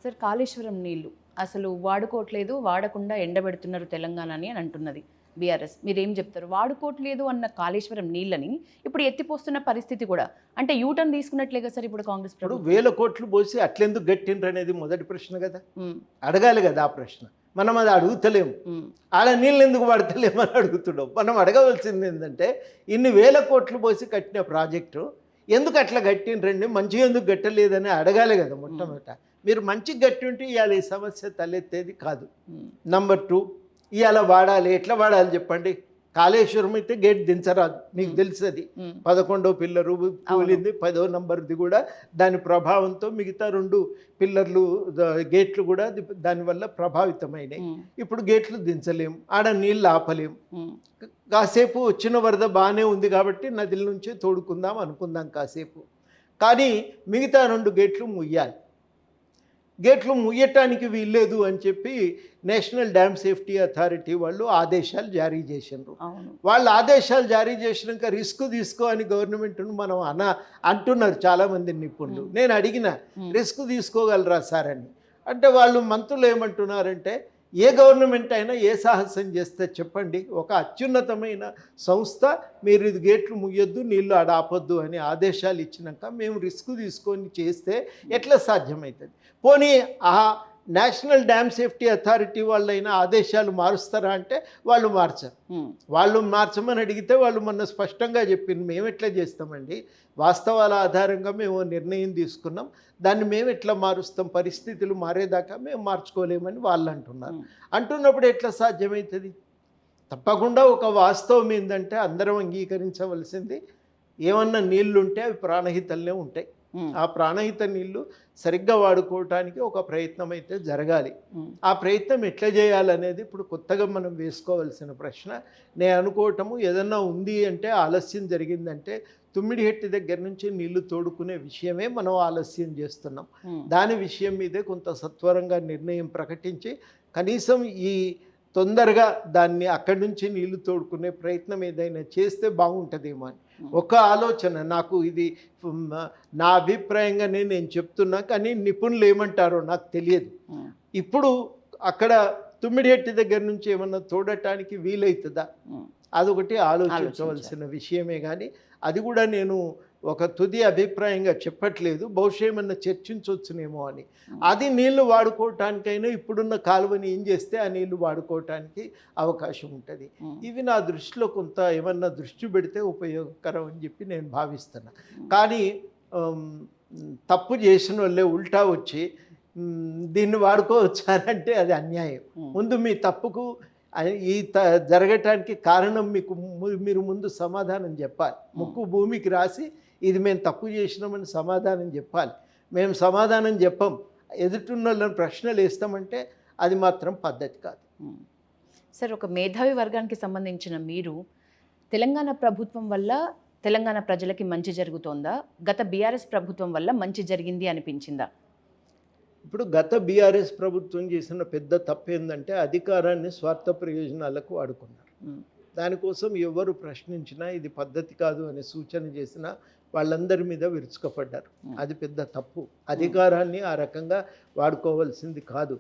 [SPEAKER 2] సార్, కాళేశ్వరం నీళ్లు అసలు వాడుకోవట్లేదు, వాడకుండా ఎండబెడుతున్నారు తెలంగాణని అని అంటున్నది బీఆర్ఎస్. మీరేం చెప్తారు? వాడుకోవట్లేదు అన్న కాళేశ్వరం నీళ్ళని ఇప్పుడు ఎత్తిపోస్తున్న పరిస్థితి కూడా, అంటే యూటర్న్ తీసుకున్నట్లేగా సార్ ఇప్పుడు కాంగ్రెస్
[SPEAKER 3] ఇప్పుడు 1000 కోట్లు పోసి అట్లెందుకు గట్టిండ్రు అనేది మొదటి ప్రశ్న కదా, అడగాలి కదా. ఆ ప్రశ్న మనం అది అడుగుతలేము. ఆడ నీళ్ళు ఎందుకు వాడతలేము అని అడుగుతున్నాం. మనం అడగవలసింది ఏంటంటే, ఇన్ని 1000 కోట్లు పోసి కట్టిన ప్రాజెక్టు ఎందుకు అట్లా గట్టిండ్రండి, మంచిగా ఎందుకు గట్టలేదని అడగాలి కదా మొట్టమొదట. మీరు మంచిగా గట్టి ఉంటే ఇవాళ ఈ సమస్య తలెత్తేది కాదు. నంబర్ 2, ఇవాళ వాడాలి. ఎట్లా వాడాలి చెప్పండి? కాళేశ్వరం అయితే గేట్ దించరాదు, మీకు తెలుస్తుంది. 11వ పిల్లరు కూలింది, 10వ నంబర్ది కూడా దాని ప్రభావంతో మిగతా 2 పిల్లర్లు గేట్లు కూడా దానివల్ల ప్రభావితమైనాయి. ఇప్పుడు గేట్లు దించలేము, ఆడ నీళ్ళు ఆపలేము. కాసేపు వచ్చిన వరద బాగానే ఉంది కాబట్టి నదుల నుంచే తోడుకుందాం అనుకుందాం కాసేపు, కానీ మిగతా 2 గేట్లు ముయ్యాలి. గేట్లు ముయ్యటానికి వీల్లేదు అని చెప్పి నేషనల్ డ్యామ్ సేఫ్టీ అథారిటీ వాళ్ళు ఆదేశాలు జారీ చేసినారు. వాళ్ళు ఆదేశాలు జారీ చేసినాక రిస్క్ తీసుకో అని గవర్నమెంట్ను మనం అంటున్నారు చాలామంది నిపుణులు. నేను అడిగిన, రిస్క్ తీసుకోగలరా సార్ అని అంటే వాళ్ళు మంత్రులు ఏమంటున్నారంటే, ఏ గవర్నమెంట్ అయినా ఏ సాహసం చేస్తే చెప్పండి, ఒక అత్యున్నతమైన సంస్థ మీరు ఇది గేట్లు ముయ్యొద్దు, నీళ్ళు ఆపొద్దు అని ఆదేశాలు ఇచ్చినాక మేము రిస్క్ తీసుకొని చేస్తే ఎట్లా సాధ్యమవుతుంది? పోనీ ఆ నేషనల్ డ్యామ్ సేఫ్టీ అథారిటీ వాళ్ళైనా ఆదేశాలు మారుస్తారా అంటే వాళ్ళు మార్చరు. వాళ్ళు మార్చమని అడిగితే వాళ్ళు మొన్న స్పష్టంగా చెప్పింది, మేము ఎట్లా చేస్తామండి, వాస్తవాల ఆధారంగా మేము నిర్ణయం తీసుకున్నాం, దాన్ని మేము ఎట్లా మారుస్తాం, పరిస్థితులు మారేదాకా మేము మార్చుకోలేమని వాళ్ళు అంటున్నప్పుడు ఎట్లా సాధ్యమవుతుంది? తప్పకుండా ఒక వాస్తవం ఏంటంటే అందరం అంగీకరించవలసింది, ఏమన్నా నీళ్లుంటే అవి ప్రాణహితల్నే ఉంటాయి. ఆ ప్రాణహిత నీళ్లు సరిగ్గా వాడుకోవటానికి ఒక ప్రయత్నం అయితే జరగాలి. ఆ ప్రయత్నం ఎట్లా చేయాలనేది ఇప్పుడు కొత్తగా మనం వేసుకోవాల్సిన ప్రశ్న. నేను అనుకోవటము ఏదన్నా ఉంది అంటే ఆలస్యం జరిగిందంటే తుమ్మిడిహెట్టి దగ్గర నుంచి నీళ్లు తోడుకునే విషయమే మనం ఆలస్యం చేస్తున్నాం. దాని విషయం మీదే కొంత సత్వరంగా నిర్ణయం ప్రకటించి కనీసం ఈ తొందరగా దాన్ని అక్కడి నుంచి నీళ్లు తోడుకునే ప్రయత్నం ఏదైనా చేస్తే బాగుంటుందేమో అని ఒక ఆలోచన నాకు. ఇది నా అభిప్రాయంగానే నేను చెప్తున్నా, కానీ నిపుణులు ఏమంటారో నాకు తెలియదు. ఇప్పుడు అక్కడ తుమ్మిడిహెట్టి దగ్గర నుంచి ఏమన్నా తోడటానికి వీలవుతుందా, అదొకటి ఆలోచించవలసిన విషయమే. కానీ అది కూడా నేను ఒక తుది అభిప్రాయంగా చెప్పట్లేదు, బహుశా ఏమన్నా చర్చించవచ్చునేమో అని. అది నీళ్లు వాడుకోవటానికైనా ఇప్పుడున్న కాలువని ఏం చేస్తే ఆ నీళ్లు వాడుకోవటానికి అవకాశం ఉంటుంది. ఇవి నా దృష్టిలో కొంత ఏమన్నా దృష్టి పెడితే ఉపయోగకరం అని చెప్పి నేను భావిస్తున్నా. కానీ తప్పు చేసిన వాళ్ళే ఉల్టా వచ్చి దీన్ని వాడుకోవచ్చారంటే అది అన్యాయం. ముందు మీ తప్పుకు ఈ జరగటానికి కారణం మీరు ముందు సమాధానం చెప్పాలి. ముక్కు భూమికి రాసి ఇది మేము తప్పు చేసినామని సమాధానం చెప్పాలి. మేము సమాధానం చెప్పం, ఎదుటిన్న వాళ్ళని ప్రశ్నలు వేస్తామంటే అది మాత్రం పద్ధతి కాదు.
[SPEAKER 2] సార్, ఒక మేధావి వర్గానికి సంబంధించిన మీరు తెలంగాణ ప్రభుత్వం వల్ల తెలంగాణ ప్రజలకి మంచి జరుగుతోందా, గత బీఆర్ఎస్ ప్రభుత్వం వల్ల మంచి జరిగింది అనిపించిందా?
[SPEAKER 3] ఇప్పుడు గత బీఆర్ఎస్ ప్రభుత్వం చేసిన పెద్ద తప్పు ఏంటంటే అధికారాన్ని స్వార్థ ప్రయోజనాలకు వాడుకున్నారు. దానికోసం ఎవరు ప్రశ్నించినా ఇది పద్ధతి కాదు అనే సూచన చేసినా వాళ్ళందరి మీద విరుచుకపడ్డారు. అది పెద్ద తప్పు. అధికారాన్ని ఆ రకంగా వాడుకోవాల్సింది కాదు.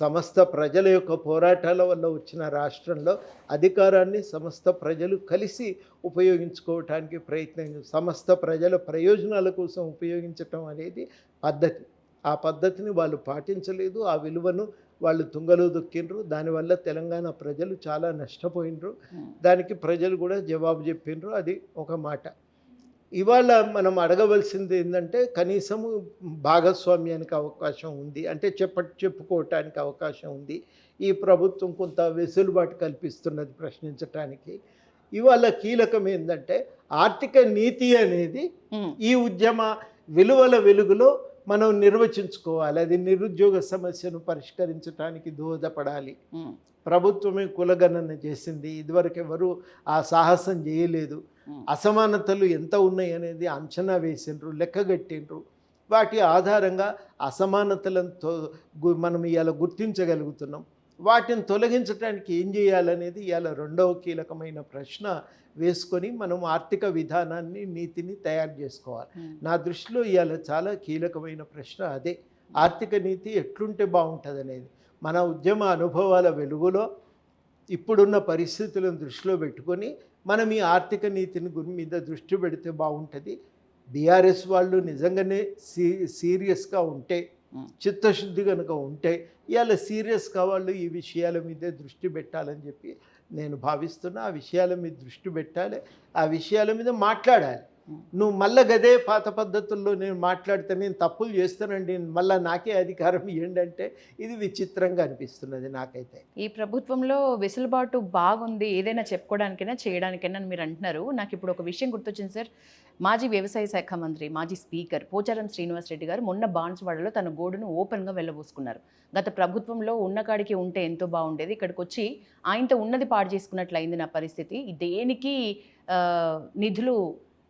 [SPEAKER 3] సమస్త ప్రజల యొక్క పోరాటాల వల్ల వచ్చిన రాష్ట్రంలో అధికారాన్ని సమస్త ప్రజలు కలిసి ఉపయోగించుకోవటానికి ప్రయత్నం, సమస్త ప్రజల ప్రయోజనాల కోసం ఉపయోగించటం అనేది పద్ధతి. ఆ పద్ధతిని వాళ్ళు పాటించలేదు. ఆ విలువను వాళ్ళు తుంగలో దొక్కిండ్రు. దానివల్ల తెలంగాణ ప్రజలు చాలా నష్టపోయినరు. దానికి ప్రజలు కూడా జవాబు చెప్పిండ్రు. అది ఒక మాట. ఇవాళ మనం అడగవలసింది ఏంటంటే కనీసము భాగస్వామ్యానికి అవకాశం ఉంది అంటే చెప్పుకోవటానికి అవకాశం ఉంది. ఈ ప్రభుత్వం కొంత వెసులుబాటు కల్పిస్తున్నది ప్రశ్నించటానికి. ఇవాళ కీలకం ఏంటంటే ఆర్థిక నీతి అనేది ఈ ఉద్యమ విలువల వెలుగులో మనం నిర్వచించుకోవాలి. అది నిరుద్యోగ సమస్యను పరిష్కరించడానికి దోహదపడాలి. ప్రభుత్వమే కులగణన చేసింది, ఇదివరకు ఎవరు ఆ సాహసం చేయలేదు. అసమానతలు ఎంత ఉన్నాయి అనేది అంచనా వేసిండ్రు, లెక్కగట్టిండ్రు. వాటి ఆధారంగా అసమానతలతో మనం ఇవాళ గుర్తించగలుగుతున్నాం. వాటిని తొలగించడానికి ఏం చేయాలనేది ఇవాళ రెండవ కీలకమైన ప్రశ్న వేసుకొని మనం ఆర్థిక విధానాన్ని నీతిని తయారు చేసుకోవాలి. నా దృష్టిలో ఇవాళ చాలా కీలకమైన ప్రశ్న అదే. ఆర్థిక నీతి ఎట్లుంటే బాగుంటుంది అనేది. మన ఉద్యమ అనుభవాల వెలుగులో ఇప్పుడున్న పరిస్థితులను దృష్టిలో పెట్టుకొని మనం ఈ ఆర్థిక నీతిని మీద దృష్టి పెడితే బాగుంటుంది. బీఆర్ఎస్ వాళ్ళు నిజంగానే సీరియస్గా ఉంటే, చిత్తశుద్ధి కనుక ఉంటే ఇవాళ సీరియస్గా వాళ్ళు ఈ విషయాల మీదే దృష్టి పెట్టాలని చెప్పి నేను భావిస్తున్నా. ఆ విషయాల మీద దృష్టి పెట్టాలి, ఆ విషయాల మీద మాట్లాడాలి. నువ్వు మళ్ళీ గదే పాత పద్ధతుల్లో నేను మాట్లాడితే నేను తప్పులు చేస్తానండి, మళ్ళీ నాకే అధికారం ఏంటంటే ఇది విచిత్రంగా అనిపిస్తున్నది నాకైతే.
[SPEAKER 2] ఈ ప్రభుత్వంలో వెసులుబాటు బాగుంది, ఏదైనా చెప్పుకోవడానికైనా చేయడానికైనా మీరు అంటున్నారు. నాకు ఇప్పుడు ఒక విషయం గుర్తొచ్చింది సార్. మాజీ వ్యవసాయ శాఖ మంత్రి, మాజీ స్పీకర్ పోచారం శ్రీనివాస్ రెడ్డి గారు మొన్న బాన్స్వాడలో తన గోడును ఓపెన్గా వెళ్ళబోసుకున్నారు. గత ప్రభుత్వంలో ఉన్నకాడికి ఉంటే ఎంతో బాగుండేది, ఇక్కడికి వచ్చి ఆయనతో ఉన్నది పాడు చేసుకున్నట్లు అయింది నా పరిస్థితి, దేనికి నిధులు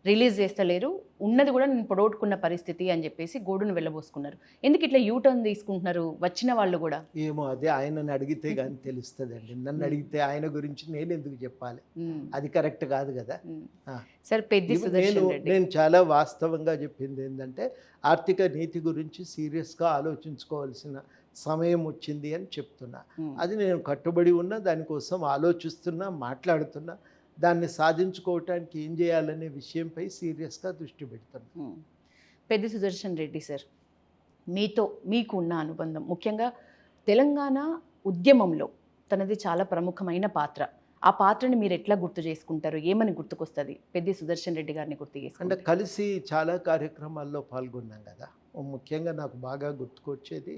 [SPEAKER 2] రిలీజ్ చేస్తలేరు, ఉన్నది కూడా నేను పొడగొట్టుకున్న పరిస్థితి అని చెప్పేసి గోడును వెళ్ళబోసుకున్నారు. ఎందుకు ఇట్లా యూటర్న్ తీసుకుంటున్నారు వచ్చిన వాళ్ళు కూడా?
[SPEAKER 3] ఏమో అదే ఆయనని అడిగితే కానీ తెలుస్తుందండి. నన్ను అడిగితే ఆయన గురించి నేను ఎందుకు చెప్పాలి, అది కరెక్ట్ కాదు కదా
[SPEAKER 2] సార్.
[SPEAKER 3] నేను చాలా వాస్తవంగా చెప్పింది ఏంటంటే ఆర్థిక నీతి గురించి సీరియస్గా ఆలోచించుకోవాల్సిన సమయం వచ్చింది అని చెప్తున్నా. అది నేను కట్టుబడి ఉన్నా, దానికోసం ఆలోచిస్తున్నా, మాట్లాడుతున్నా. దాన్ని సాధించుకోవటానికి ఏం చేయాలనే విషయంపై సీరియస్గా దృష్టి పెడుతున్నాను.
[SPEAKER 2] పెద్ది సుదర్శన్ రెడ్డి సార్, మీకు ఉన్న అనుబంధం ముఖ్యంగా తెలంగాణ ఉద్యమంలో తనది చాలా ప్రముఖమైన పాత్ర. ఆ పాత్రని మీరు ఎట్లా గుర్తు చేసుకుంటారు, ఏమని గుర్తుకొస్తుంది పెద్ది సుదర్శన్ రెడ్డి గారిని గుర్తు చేసుకుంటే?
[SPEAKER 3] అంటే కలిసి చాలా కార్యక్రమాల్లో పాల్గొన్నాం కదా. ముఖ్యంగా నాకు బాగా గుర్తుకొచ్చేది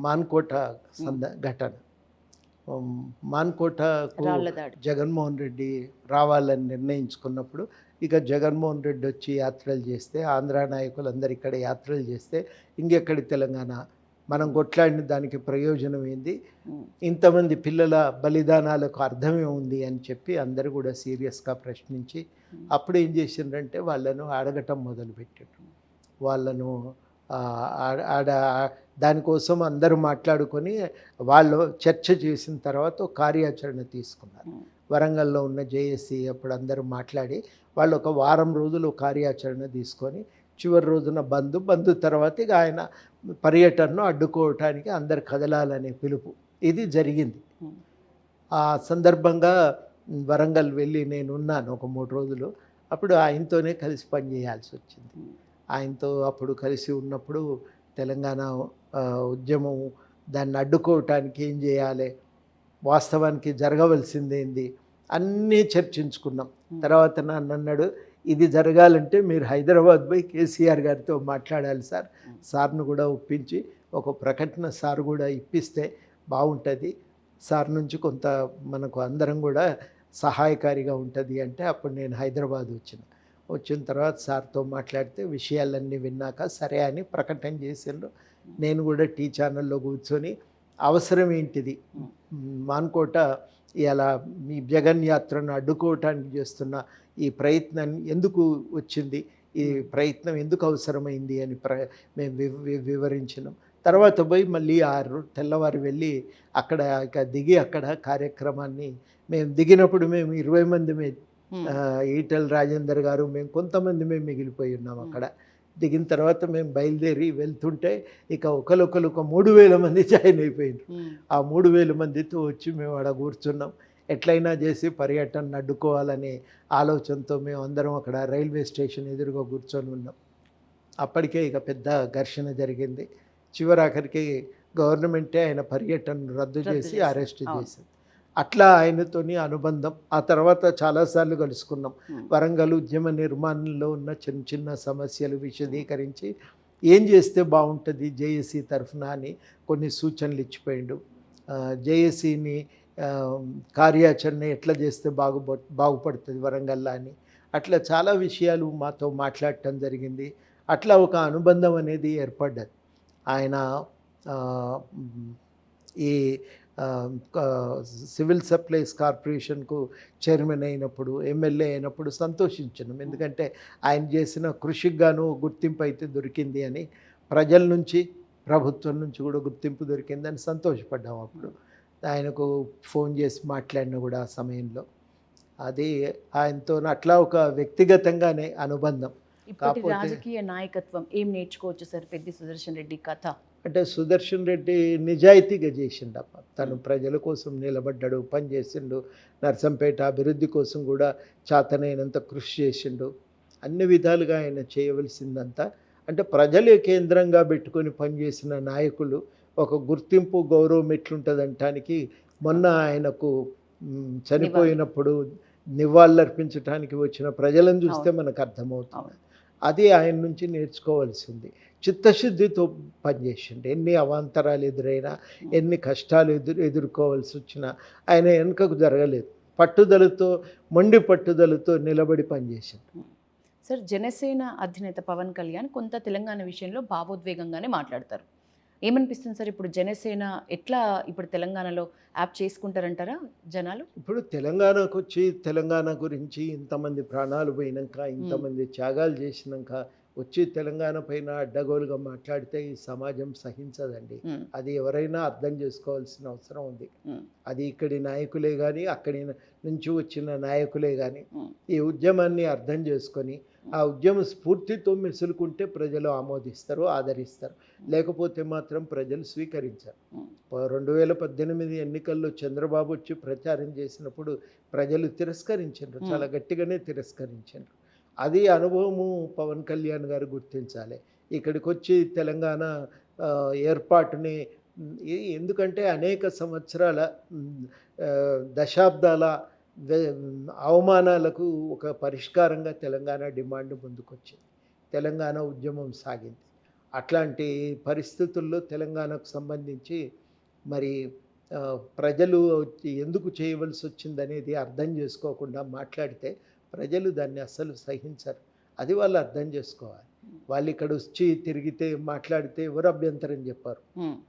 [SPEAKER 3] మాన్కోట ఘటన. మాన్కోటకు
[SPEAKER 2] రాళ్ల దాడి.
[SPEAKER 3] జగన్మోహన్ రెడ్డి రావాలని నిర్ణయించుకున్నప్పుడు ఇక జగన్మోహన్ రెడ్డి వచ్చి యాత్రలు చేస్తే, ఆంధ్ర నాయకులందరూ ఇక్కడ యాత్రలు చేస్తే ఇంకెక్కడి తెలంగాణ, మనం కొట్లాడిన దానికి ప్రయోజనం ఏంది, ఇంతమంది పిల్లల బలిదానాలకు అర్థమే ఉంది అని చెప్పి అందరూ కూడా సీరియస్గా ప్రశ్నించి అప్పుడు ఏం చేసిండ్రంటే వాళ్ళను అడగటం మొదలుపెట్టారు. వాళ్ళను ఆడ దానికోసం అందరూ మాట్లాడుకొని వాళ్ళు చర్చ చేసిన తర్వాత ఒక కార్యాచరణ తీసుకున్నారు. వరంగల్లో ఉన్న జేఏసీ అప్పుడు అందరూ మాట్లాడి వాళ్ళు ఒక వారం రోజులు కార్యాచరణ తీసుకొని చివరి రోజున బంద్ తర్వాత ఇక ఆయన పర్యటనను అడ్డుకోవటానికి అందరు కదలాలనే పిలుపు ఇది జరిగింది. ఆ సందర్భంగా వరంగల్ వెళ్ళి నేను ఉన్నాను ఒక 3 రోజులు. అప్పుడు ఆయనతోనే కలిసి పనిచేయాల్సి వచ్చింది. ఆయనతో అప్పుడు కలిసి ఉన్నప్పుడు తెలంగాణ ఉద్యమం దాన్ని అడ్డుకోవటానికి ఏం చేయాలి, వాస్తవానికి జరగవలసిందేంది అన్నీ చర్చించుకున్నాం. తర్వాత నన్ను అన్నాడు, ఇది జరగాలంటే మీరు హైదరాబాద్ పోయి కేసీఆర్ గారితో మాట్లాడాలి సార్, సార్ను కూడా ఒప్పించి ఒక ప్రకటన సార్ కూడా ఇప్పిస్తే బాగుంటుంది, సార్ నుంచి కొంత మనకు అందరం కూడా సహాయకారిగా ఉంటుంది అంటే అప్పుడు నేను హైదరాబాద్ వచ్చిన తర్వాత సార్తో మాట్లాడితే విషయాలన్నీ విన్నాక సరే అని ప్రకటన చేసిండ్రు. నేను కూడా టీ ఛానల్లో కూర్చొని అవసరం ఏంటిది, మాన్కోట ఇలా మీ జగన్ యాత్రను అడ్డుకోవటానికి చేస్తున్న ఈ ప్రయత్నం ఎందుకు వచ్చింది, ఈ ప్రయత్నం ఎందుకు అవసరమైంది అని మేము వివరించినాం. తర్వాత పోయి మళ్ళీ తెల్లవారు వెళ్ళి అక్కడ ఇక దిగి అక్కడ కార్యక్రమాన్ని మేము దిగినప్పుడు మేము 20 మంది ఈటెల రాజేందర్ గారు మేము కొంతమంది మిగిలిపోయి ఉన్నాం. అక్కడ దిగిన తర్వాత మేము బయలుదేరి వెళ్తుంటే ఇక ఒకరు 3,000 మంది జాయిన్ అయిపోయినారు. ఆ 3,000 మందితో వచ్చి మేము అక్కడ కూర్చున్నాం. ఎట్లయినా చేసి పర్యటన అడ్డుకోవాలనే ఆలోచనతో మేము అందరం అక్కడ రైల్వే స్టేషన్ ఎదురుగా కూర్చొని ఉన్నాం. అప్పటికే ఇక పెద్ద ఘర్షణ జరిగింది. చివరాఖరికి గవర్నమెంటే ఆయన పర్యటన రద్దు చేసి అరెస్ట్ చేసింది. అట్లా ఆయనతోని అనుబంధం. ఆ తర్వాత చాలాసార్లు కలుసుకున్నాం. వరంగల్ ఉద్యమ నిర్మాణంలో ఉన్న చిన్న సమస్యలు విశదీకరించి ఏం చేస్తే బాగుంటుంది జేఏసీ తరఫున అని కొన్ని సూచనలు ఇచ్చిపోయిండు. జేఏసీని కార్యాచరణ ఎట్లా చేస్తే బాగుపడుతుంది వరంగల్లో అని అట్లా చాలా విషయాలు మాతో మాట్లాడటం జరిగింది. అట్లా ఒక అనుబంధం అనేది ఏర్పడ్డది. ఆయన ఈ సివిల్ సప్లైస్ కార్పొరేషన్కు చైర్మన్ అయినప్పుడు, ఎమ్మెల్యే అయినప్పుడు సంతోషించినాం. ఎందుకంటే ఆయన చేసిన కృషికి గాను గుర్తింపు అయితే దొరికింది అని, ప్రజల నుంచి ప్రభుత్వం నుంచి కూడా గుర్తింపు దొరికిందని సంతోషపడ్డాం. అప్పుడు ఆయనకు ఫోన్ చేసి మాట్లాడిన కూడా ఆ సమయంలో అది ఆయనతో అట్లా ఒక వ్యక్తిగతంగానే అనుబంధం.
[SPEAKER 2] కాకపోతే రాజకీయ నాయకత్వం ఏం నేర్చుకోవచ్చు సార్ పెద్ది సుదర్శన్ రెడ్డి కథ
[SPEAKER 3] అంటే సుదర్శన్ రెడ్డి నిజాయితీగా చేసిండప్ప. తను ప్రజల కోసం నిలబడ్డాడు, పని చేసిండు. నర్సంపేట అభివృద్ధి కోసం కూడా చాతనైనంత కృషి చేసిండు. అన్ని విధాలుగా ఆయన చేయవలసిందంతా అంటే ప్రజలే కేంద్రంగా పెట్టుకొని పనిచేసిన నాయకులు ఒక గుర్తింపు గౌరవం ఎట్లుంటుంది అంటానికి మొన్న ఆయనకు చనిపోయినప్పుడు నివాళులర్పించడానికి వచ్చిన ప్రజలను చూస్తే మనకు అర్థమవుతుంది. అది ఆయన నుంచి నేర్చుకోవాల్సింది. చిత్తశుద్ధితో పనిచేసిండు. ఎన్ని అవాంతరాలు ఎదురైనా, ఎన్ని కష్టాలు ఎదుర్కోవాల్సి వచ్చినా ఆయన వెనుకకు జరగలేదు. పట్టుదలతో, మొండి పట్టుదలతో నిలబడి పనిచేసిండు.
[SPEAKER 2] సార్, జనసేన అధినేత పవన్ కళ్యాణ్ కొంత తెలంగాణ విషయంలో భావోద్వేగంగానే మాట్లాడతారు. ఏమనిపిస్తుంది సార్, ఇప్పుడు జనసేన ఎట్లా ఇప్పుడు తెలంగాణలో యాప్ చేసుకుంటారంటారా జనాలు?
[SPEAKER 3] ఇప్పుడు తెలంగాణకు వచ్చి తెలంగాణ గురించి ఇంతమంది ప్రాణాలు పోయినాక, ఇంతమంది త్యాగాలు చేసినాక వచ్చి తెలంగాణ పైన అడ్డగోలుగా మాట్లాడితే ఈ సమాజం సహించదండి. అది ఎవరైనా అర్థం చేసుకోవాల్సిన అవసరం ఉంది. అది ఇక్కడి నాయకులే కానీ, అక్కడి నుంచి వచ్చిన నాయకులే కానీ ఈ ఉద్యమాన్ని అర్థం చేసుకొని ఆ ఉద్యమ స్ఫూర్తితో మెసులుకుంటే ప్రజలు ఆమోదిస్తారు, ఆదరిస్తారు. లేకపోతే మాత్రం ప్రజలు స్వీకరించారు. 2018 ఎన్నికల్లో చంద్రబాబు వచ్చి ప్రచారం చేసినప్పుడు ప్రజలు తిరస్కరించారు, చాలా గట్టిగానే తిరస్కరించారు. అది అనుభవము పవన్ కళ్యాణ్ గారు గుర్తించాలి. ఇక్కడికి వచ్చి తెలంగాణ ఏర్పాటుని, ఎందుకంటే అనేక సంవత్సరాల దశాబ్దాల అవమానాలకు ఒక పరిష్కారంగా తెలంగాణ డిమాండ్ ముందుకొచ్చింది. తెలంగాణ ఉద్యమం సాగింది. అట్లాంటి పరిస్థితుల్లో తెలంగాణకు సంబంధించి మరి ప్రజలు ఎందుకు చేయవలసి వచ్చిందనేది అర్థం చేసుకోకుండా మాట్లాడితే ప్రజలు దాన్ని అస్సలు సహించరు. అది వాళ్ళు అర్థం చేసుకోవాలి. వాళ్ళు ఇక్కడ వచ్చి తిరిగితే మాట్లాడితే ఎవరు అభ్యంతరం చెప్పారు.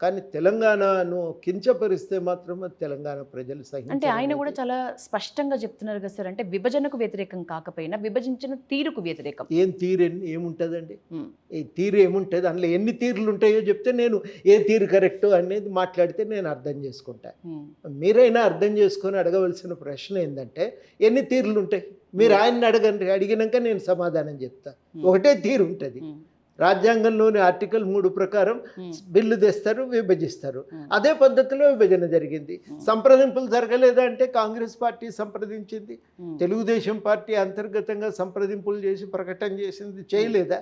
[SPEAKER 3] కానీ తెలంగాణను కించపరిస్తే మాత్రం తెలంగాణ ప్రజలు సహించరు.
[SPEAKER 2] అంటే ఆయన కూడా చాలా స్పష్టంగా చెప్తున్నారు కదా సార్, అంటే విభజనకు వ్యతిరేకం కాకపోయినా విభజించిన తీరుకు వ్యతిరేకం.
[SPEAKER 3] ఏం తీరు ఏముంటుందండి? ఈ తీరు ఏముంటుంది? అందులో ఎన్ని తీరులు ఉంటాయో చెప్తే నేను ఏ తీరు కరెక్ట్ అనేది మాట్లాడితే నేను అర్థం చేసుకుంటా. మీరైనా అర్థం చేసుకొని అడగవలసిన ప్రశ్న ఏంటంటే ఎన్ని తీరులు ఉంటాయి? మీరు ఆయన్ని అడిగినాక నేను సమాధానం చెప్తా. ఒకటే తీరు ఉంటుంది. రాజ్యాంగంలోని ఆర్టికల్ 3 ప్రకారం బిల్లు తెస్తారు, విభజిస్తారు. అదే పద్ధతిలో విభజన జరిగింది. సంప్రదింపులు జరగలేదా అంటే కాంగ్రెస్ పార్టీ సంప్రదించింది, తెలుగుదేశం పార్టీ అంతర్గతంగా సంప్రదింపులు చేసి ప్రకటన చేసింది. చేయలేదా?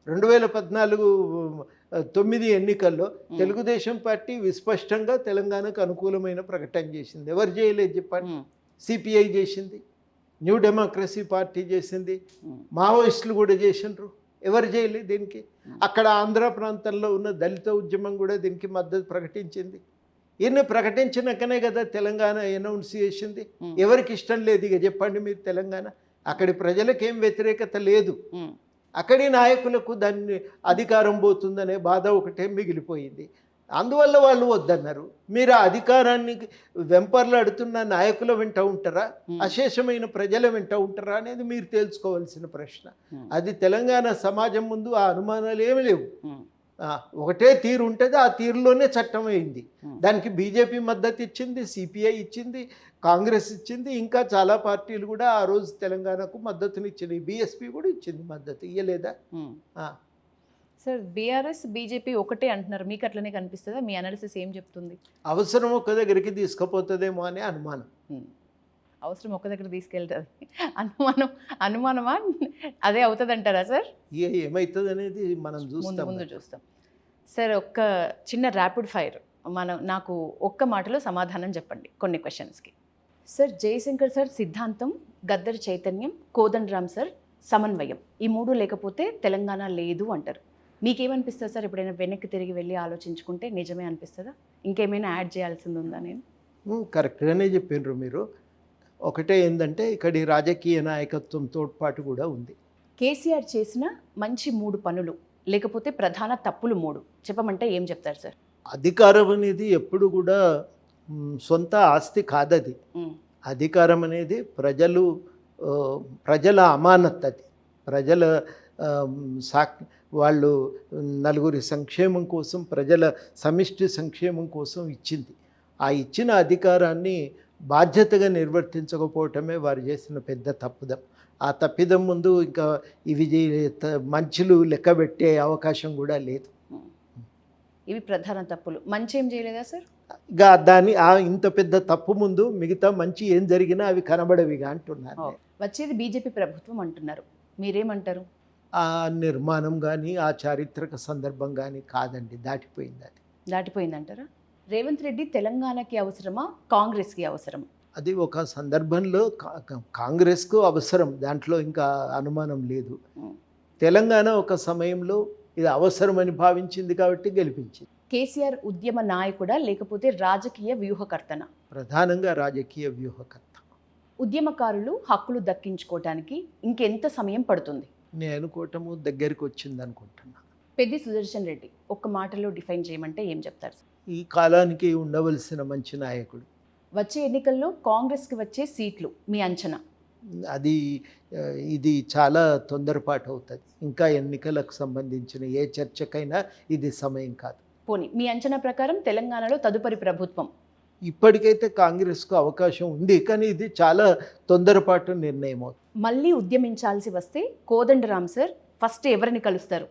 [SPEAKER 3] 2014-9 ఎన్నికల్లో తెలుగుదేశం పార్టీ విస్పష్టంగా తెలంగాణకు అనుకూలమైన ప్రకటన చేసింది. ఎవరు చేయలేదు చెప్పండి? సిపిఐ చేసింది, న్యూ డెమోక్రసీ పార్టీ చేసింది, మావోయిస్టులు కూడా చేసిండ్రు. ఎవరు చేయలేదు దీనికి? అక్కడ ఆంధ్ర ప్రాంతంలో ఉన్న దళిత ఉద్యమం కూడా దీనికి మద్దతు ప్రకటించింది. ఈయన ప్రకటించినాకనే కదా తెలంగాణ అనౌన్స్ చేసింది. ఎవరికి ఇష్టం లేదు ఇక చెప్పండి మీరు? తెలంగాణ అక్కడి ప్రజలకేం వ్యతిరేకత లేదు, అక్కడి నాయకులకు దాన్ని అధికారం పోతుందనే బాధ ఒకటే మిగిలిపోయింది. అందువల్ల వాళ్ళు వద్దన్నారు. మీరు ఆ అధికారాన్ని వెంపర్లాడుతున్న నాయకుల వెంట ఉంటారా, అశేషమైన ప్రజల వెంట ఉంటారా అనేది మీరు తేల్చుకోవాల్సిన ప్రశ్న. అది తెలంగాణ సమాజం ముందు ఆ అనుమానాలు ఏమి లేవు. ఒకటే తీరు ఉంటుంది, ఆ తీరులోనే చట్టం అయింది. దానికి బీజేపీ మద్దతు ఇచ్చింది, సిపిఐ ఇచ్చింది, కాంగ్రెస్ ఇచ్చింది, ఇంకా చాలా పార్టీలు కూడా ఆ రోజు తెలంగాణకు మద్దతునిచ్చింది. బీఎస్పీ కూడా ఇచ్చింది మద్దతు, ఇయ్యలేదా?
[SPEAKER 2] సార్ బీఆర్ఎస్ బీజేపీ ఒకటే అంటున్నారు, మీకు అట్లనే కనిపిస్తుందా? మీ అనాలిసిస్ ఏం చెప్తుంది?
[SPEAKER 3] అవసరం ఒక దగ్గరికి తీసుకుపోతుందేమో అనే అనుమానం.
[SPEAKER 2] అవసరం ఒక దగ్గర తీసుకెళ్తుంది అనుమానమా? అదే అవుతుంది అంటారా సార్?
[SPEAKER 3] ఏమవుతుంది అనేది మనం ముందు
[SPEAKER 2] చూస్తాం. సార్ ఒక్క చిన్న ర్యాపిడ్ ఫైర్, నాకు ఒక్క మాటలో సమాధానం చెప్పండి కొన్ని క్వశ్చన్స్కి. సార్ జయశంకర్ సార్ సిద్ధాంతం, గద్దర్ చైతన్యం, కోదండరామ్ సార్ సమన్వయం, ఈ 3 లేకపోతే తెలంగాణ లేదు అంటారు. మీకేమనిపిస్తుంది సార్? ఎప్పుడైనా వెనక్కి తిరిగి వెళ్ళి ఆలోచించుకుంటే నిజమే అనిపిస్తుందా? ఇంకేమైనా యాడ్ చేయాల్సింది ఉందా? నేను
[SPEAKER 3] కరెక్ట్గానే చెప్పినారు మీరు. ఒకటే ఏంటంటే ఇక్కడి రాజకీయ నాయకత్వం తోడ్పాటు కూడా ఉంది.
[SPEAKER 2] కేసీఆర్ చేసిన మంచి 3 పనులు లేకపోతే ప్రధాన తప్పులు 3 చెప్పమంటే ఏం చెప్తారు సార్?
[SPEAKER 3] అధికారం అనేది ఎప్పుడు కూడా సొంత ఆస్తి కాదది. అధికారం అనేది ప్రజల అమానత్. అది ప్రజల వాళ్ళు నలుగురి సంక్షేమం కోసం, ప్రజల సమిష్టి సంక్షేమం కోసం ఇచ్చింది. ఆ ఇచ్చిన అధికారాన్ని బాధ్యతగా నిర్వర్తించకపోవటమే వారు చేసిన పెద్ద తప్పుదం. ఆ తప్పిదం ముందు ఇంకా ఇవి మంచులు లెక్కబెట్టే అవకాశం కూడా లేదు.
[SPEAKER 2] ఇవి ప్రధాన తప్పులు. మంచి ఏం చేయలేదా సార్?
[SPEAKER 3] ఇక దాన్ని ఇంత పెద్ద తప్పు ముందు మిగతా మంచి ఏం జరిగినా అవి కనబడవిగా అంటున్నారు.
[SPEAKER 2] వచ్చేది బీజేపీ ప్రభుత్వం అంటున్నారు, మీరేమంటారు?
[SPEAKER 3] ఆ నిర్మాణం కానీ ఆ చారిత్రక సందర్భం కానీ కాదండి, దాటిపోయింది. అది
[SPEAKER 2] దాటిపోయిందంటారా? రేవంత్ రెడ్డి తెలంగాణకి అవసరమా, కాంగ్రెస్కి అవసరమా?
[SPEAKER 3] అది ఒక సందర్భంలో కాంగ్రెస్కు అవసరం, దాంట్లో ఇంకా అనుమానం లేదు. తెలంగాణ ఒక సమయంలో ఇది అవసరమని భావించింది కాబట్టి గెలిపించింది.
[SPEAKER 2] కేసీఆర్ ఉద్యమ నాయకుడా లేకపోతే రాజకీయ వ్యూహకర్తనా?
[SPEAKER 3] ప్రధానంగా రాజకీయ వ్యూహకర్త.
[SPEAKER 2] ఉద్యమకారులు హక్కులు దక్కించుకోవటానికి ఇంకెంత సమయం పడుతుంది?
[SPEAKER 3] నేను అనుకోవటము దగ్గరికి వచ్చింది అనుకుంటున్నాను.
[SPEAKER 2] పెద్ది సుదర్శన్ రెడ్డి ఒక్క మాటలో డిఫైన్ చేయమంటే ఏం చెప్తారు?
[SPEAKER 3] ఈ కాలానికి ఉండవలసిన మంచి నాయకుడు.
[SPEAKER 2] వచ్చే ఎన్నికల్లో కాంగ్రెస్కి వచ్చే సీట్లు మీ అంచనా?
[SPEAKER 3] ఇది చాలా తొందరపాటు అవుతుంది. ఇంకా ఎన్నికలకు సంబంధించిన ఏ చర్చకైనా ఇది సమయం కాదు.
[SPEAKER 2] పోనీ మీ అంచనా ప్రకారం తెలంగాణలో తదుపరి ప్రభుత్వం?
[SPEAKER 3] ఇప్పటికైతే కాంగ్రెస్కు అవకాశం ఉంది, కానీ ఇది చాలా తొందరపాటు నిర్ణయం అవుతుంది.
[SPEAKER 2] మళ్ళీ ఉద్యమించాల్సి వస్తే కోదండరామ్ సార్ ఫస్ట్ ఎవరిని కలుస్తారు?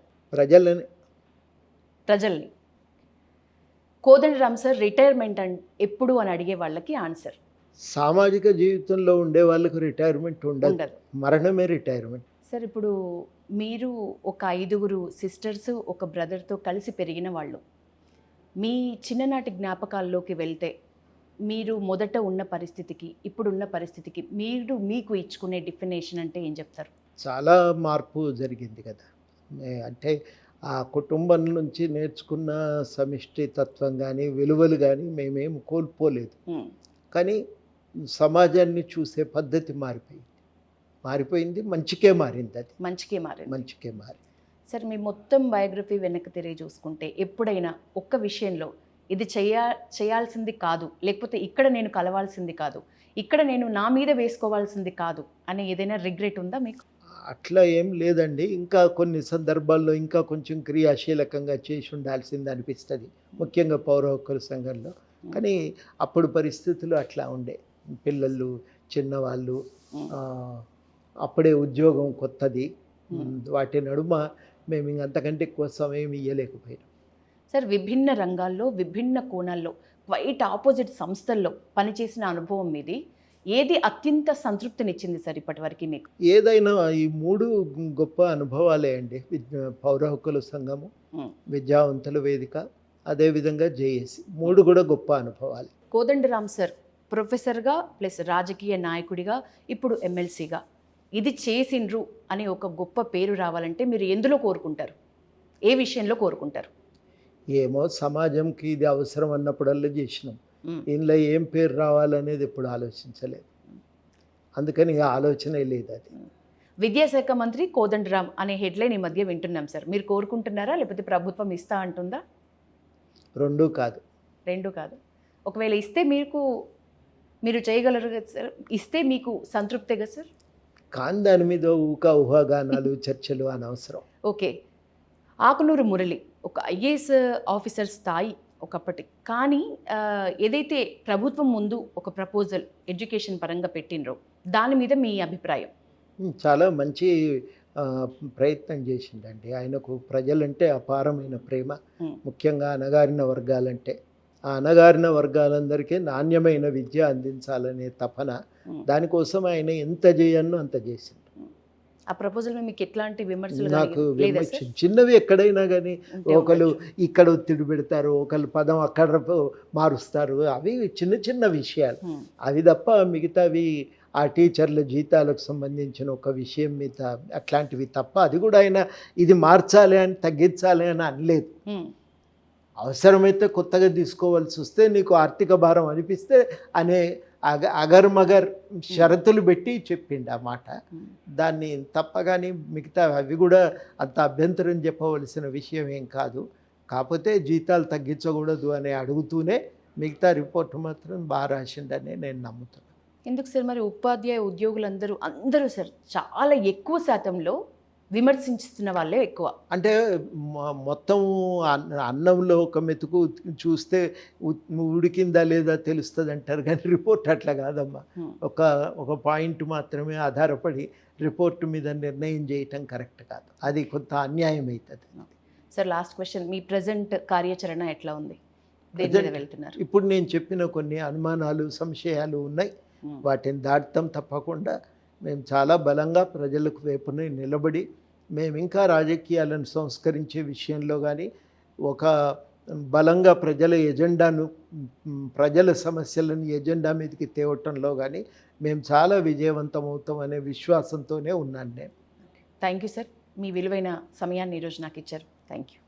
[SPEAKER 2] ప్రజల్ని. కోదండరామ్ సార్ రిటైర్మెంట్ ఎప్పుడు అని అడిగే వాళ్ళకి ఆన్సర్,
[SPEAKER 3] సామాజిక జీవితంలో ఉండే వాళ్ళకు రిటైర్మెంట్ ఉండదు, మరణమే రిటైర్మెంట్.
[SPEAKER 2] సార్ ఇప్పుడు మీరు ఒక 5 సిస్టర్స్ ఒక బ్రదర్తో కలిసి పెరిగిన వాళ్ళు, మీ చిన్ననాటి జ్ఞాపకాల్లోకి వెళ్తే మీరు మొదట ఉన్న పరిస్థితికి ఇప్పుడున్న పరిస్థితికి మీకు ఇచ్చుకునే డెఫినేషన్ అంటే ఏం చెప్తారు?
[SPEAKER 3] చాలా మార్పు జరిగింది కదా. అంటే ఆ కుటుంబం నుంచి నేర్చుకున్న సమిష్టి తత్వం కానీ విలువలు కానీ మేమేం కోల్పోలేదు. కానీ సమాజాన్ని చూసే పద్ధతి మారిపోయింది, మంచికే మారింది. అది
[SPEAKER 2] మంచికే మారింది.
[SPEAKER 3] మంచికే మారింది.
[SPEAKER 2] సార్ మీ మొత్తం బయోగ్రఫీ వెనక్కి తిరిగి చూసుకుంటే ఎప్పుడైనా ఒక్క విషయంలో ఇది చేయాల్సింది కాదు, లేకపోతే ఇక్కడ నేను కలవాల్సింది కాదు, ఇక్కడ నేను నా మీద వేసుకోవాల్సింది కాదు అనే ఏదైనా రిగ్రెట్ ఉందా మీకు?
[SPEAKER 3] అట్లా ఏం లేదండి. ఇంకా కొన్ని సందర్భాల్లో ఇంకా కొంచెం క్రియాశీలకంగా చేసి ఉండాల్సింది అనిపిస్తుంది, ముఖ్యంగా పౌర హక్కుల సంఘంలో. కానీ అప్పుడు పరిస్థితులు అట్లా ఉండే, పిల్లలు చిన్నవాళ్ళు, అప్పుడే ఉద్యోగం కొత్తది, వాటి నడుమ మేము ఇంకంతకంటే ఎక్కువ సమయం ఇవ్వలేకపోయినాం.
[SPEAKER 2] సార్ విభిన్న రంగాల్లో విభిన్న కోణాల్లో క్వైట్ ఆపోజిట్ సంస్థల్లో పనిచేసిన అనుభవం మీది, ఏది అత్యంత సంతృప్తినిచ్చింది సార్ ఇప్పటివరకు మీకు?
[SPEAKER 3] ఏదైనా ఈ 3 గొప్ప అనుభవాలే అండి. పౌర హక్కుల సంఘము, విద్యావంతుల వేదిక, అదేవిధంగా జేఏసీ, 3 కూడా గొప్ప అనుభవాలు.
[SPEAKER 2] కోదండరామ్ సార్ ప్రొఫెసర్గా ప్లస్ రాజకీయ నాయకుడిగా ఇప్పుడు ఎమ్మెల్సీగా ఇది చేసిండ్రు అని ఒక గొప్ప పేరు రావాలంటే మీరు ఎందులో కోరుకుంటారు, ఏ విషయంలో కోరుకుంటారు?
[SPEAKER 3] ఏమో సమాజంకి ఇది అవసరం అన్నప్పుడల్లా చేసినాం. ఇందులో ఏం పేరు రావాలనేది ఎప్పుడు ఆలోచించలేదు, అందుకని ఆలోచనే లేదు. అది
[SPEAKER 2] విద్యాశాఖ మంత్రి కోదండరామ్ అనే హెడ్లైన్ ఈ మధ్య వింటున్నాం సార్, మీరు కోరుకుంటున్నారా లేకపోతే ప్రభుత్వం ఇస్తా అంటుందా?
[SPEAKER 3] రెండూ కాదు.
[SPEAKER 2] రెండు కాదు. ఒకవేళ ఇస్తే మీరు చేయగలరు కదా సార్, ఇస్తే మీకు సంతృప్తే కదా సార్?
[SPEAKER 3] కానీ దాని మీద ఊహాగానాలు చర్చలు అనవసరం.
[SPEAKER 2] ఓకే, ఆకునూరు మురళి ఒక ఐఏఎస్ ఆఫీసర్ స్థాయి ఒకప్పటి, కానీ ఏదైతే ప్రభుత్వం ముందు ఒక ప్రపోజల్ ఎడ్యుకేషన్ పరంగా పెట్టినరో దాని మీద మీ అభిప్రాయం?
[SPEAKER 3] చాలా మంచి ప్రయత్నం చేసిండండి. ఆయనకు ప్రజలంటే అపారమైన ప్రేమ, ముఖ్యంగా అణగారిన వర్గాలంటే. ఆ అణగారిన వర్గాలందరికీ నాణ్యమైన విద్య అందించాలనే తపన, దానికోసం ఆయన ఎంత చేయన్నో అంత చేసిండు.
[SPEAKER 2] ఆ ప్రపోజల్ మీకు ఎట్లాంటి విమర్శలు?
[SPEAKER 3] నాకు చిన్నవి ఎక్కడైనా కానీ ఒకళ్ళు ఇక్కడ ఒత్తిడి పెడతారు, ఒకళ్ళు పదం అక్కడ మారుస్తారు, అవి చిన్న చిన్న విషయాలు. అవి తప్ప మిగతావి ఆ టీచర్ల జీతాలకు సంబంధించిన ఒక విషయం మీద అట్లాంటివి తప్ప, అది కూడా ఆయన ఇది మార్చాలి అని తగ్గించాలి అని అనలేదు. అవసరమైతే కొత్తగా తీసుకోవాల్సి వస్తే నీకు ఆర్థిక భారం అనిపిస్తే అనే అగర్మగర్ షరతులు పెట్టి చెప్పిండు ఆ మాట. దాన్ని తప్పగాని మిగతా అవి కూడా అంత అభ్యంతరం చెప్పవలసిన విషయం ఏం కాదు. కాకపోతే జీతాలు తగ్గించకూడదు అని అడుగుతూనే మిగతా రిపోర్ట్ మాత్రం బాగా రాసిండని నేను నమ్ముతున్నాను.
[SPEAKER 2] ఎందుకు సార్ మరి ఉపాధ్యాయ అందరూ సార్ చాలా ఎక్కువ శాతంలో విమర్శిస్తున్న వాళ్ళే ఎక్కువ? అంటే
[SPEAKER 3] మొత్తం అన్నంలో ఒక మెతుకు చూస్తే ఉడికిందా లేదా తెలుస్తుంది అంటారు, కానీ రిపోర్ట్ అట్లా కాదమ్మా. ఒక పాయింట్ మాత్రమే ఆధారపడి రిపోర్ట్ మీద నిర్ణయం చేయటం కరెక్ట్ కాదు, అది కొంత అన్యాయం అవుతుంది.
[SPEAKER 2] సార్ లాస్ట్ క్వశ్చన్, మీ ప్రజెంట్ కార్యాచరణ ఎట్లా ఉంది, వెళ్తున్నారు?
[SPEAKER 3] ఇప్పుడు నేను చెప్పిన కొన్ని అనుమానాలు సంశయాలు ఉన్నాయి, వాటిని దాటం తప్పకుండా మేము చాలా బలంగా ప్రజలకు వైపున నిలబడి, మేము ఇంకా రాజకీయాలను సంస్కరించే విషయంలో కానీ, ఒక బలంగా ప్రజల ఎజెండాను, ప్రజల సమస్యలను ఎజెండా మీదకి తేవటంలో కానీ మేము చాలా విజయవంతం అవుతాం అనే విశ్వాసంతోనే ఉన్నాను నేను.
[SPEAKER 2] థ్యాంక్ యూ సార్, మీ విలువైన సమయాన్ని ఈరోజు నాకు ఇచ్చారు. Thank you.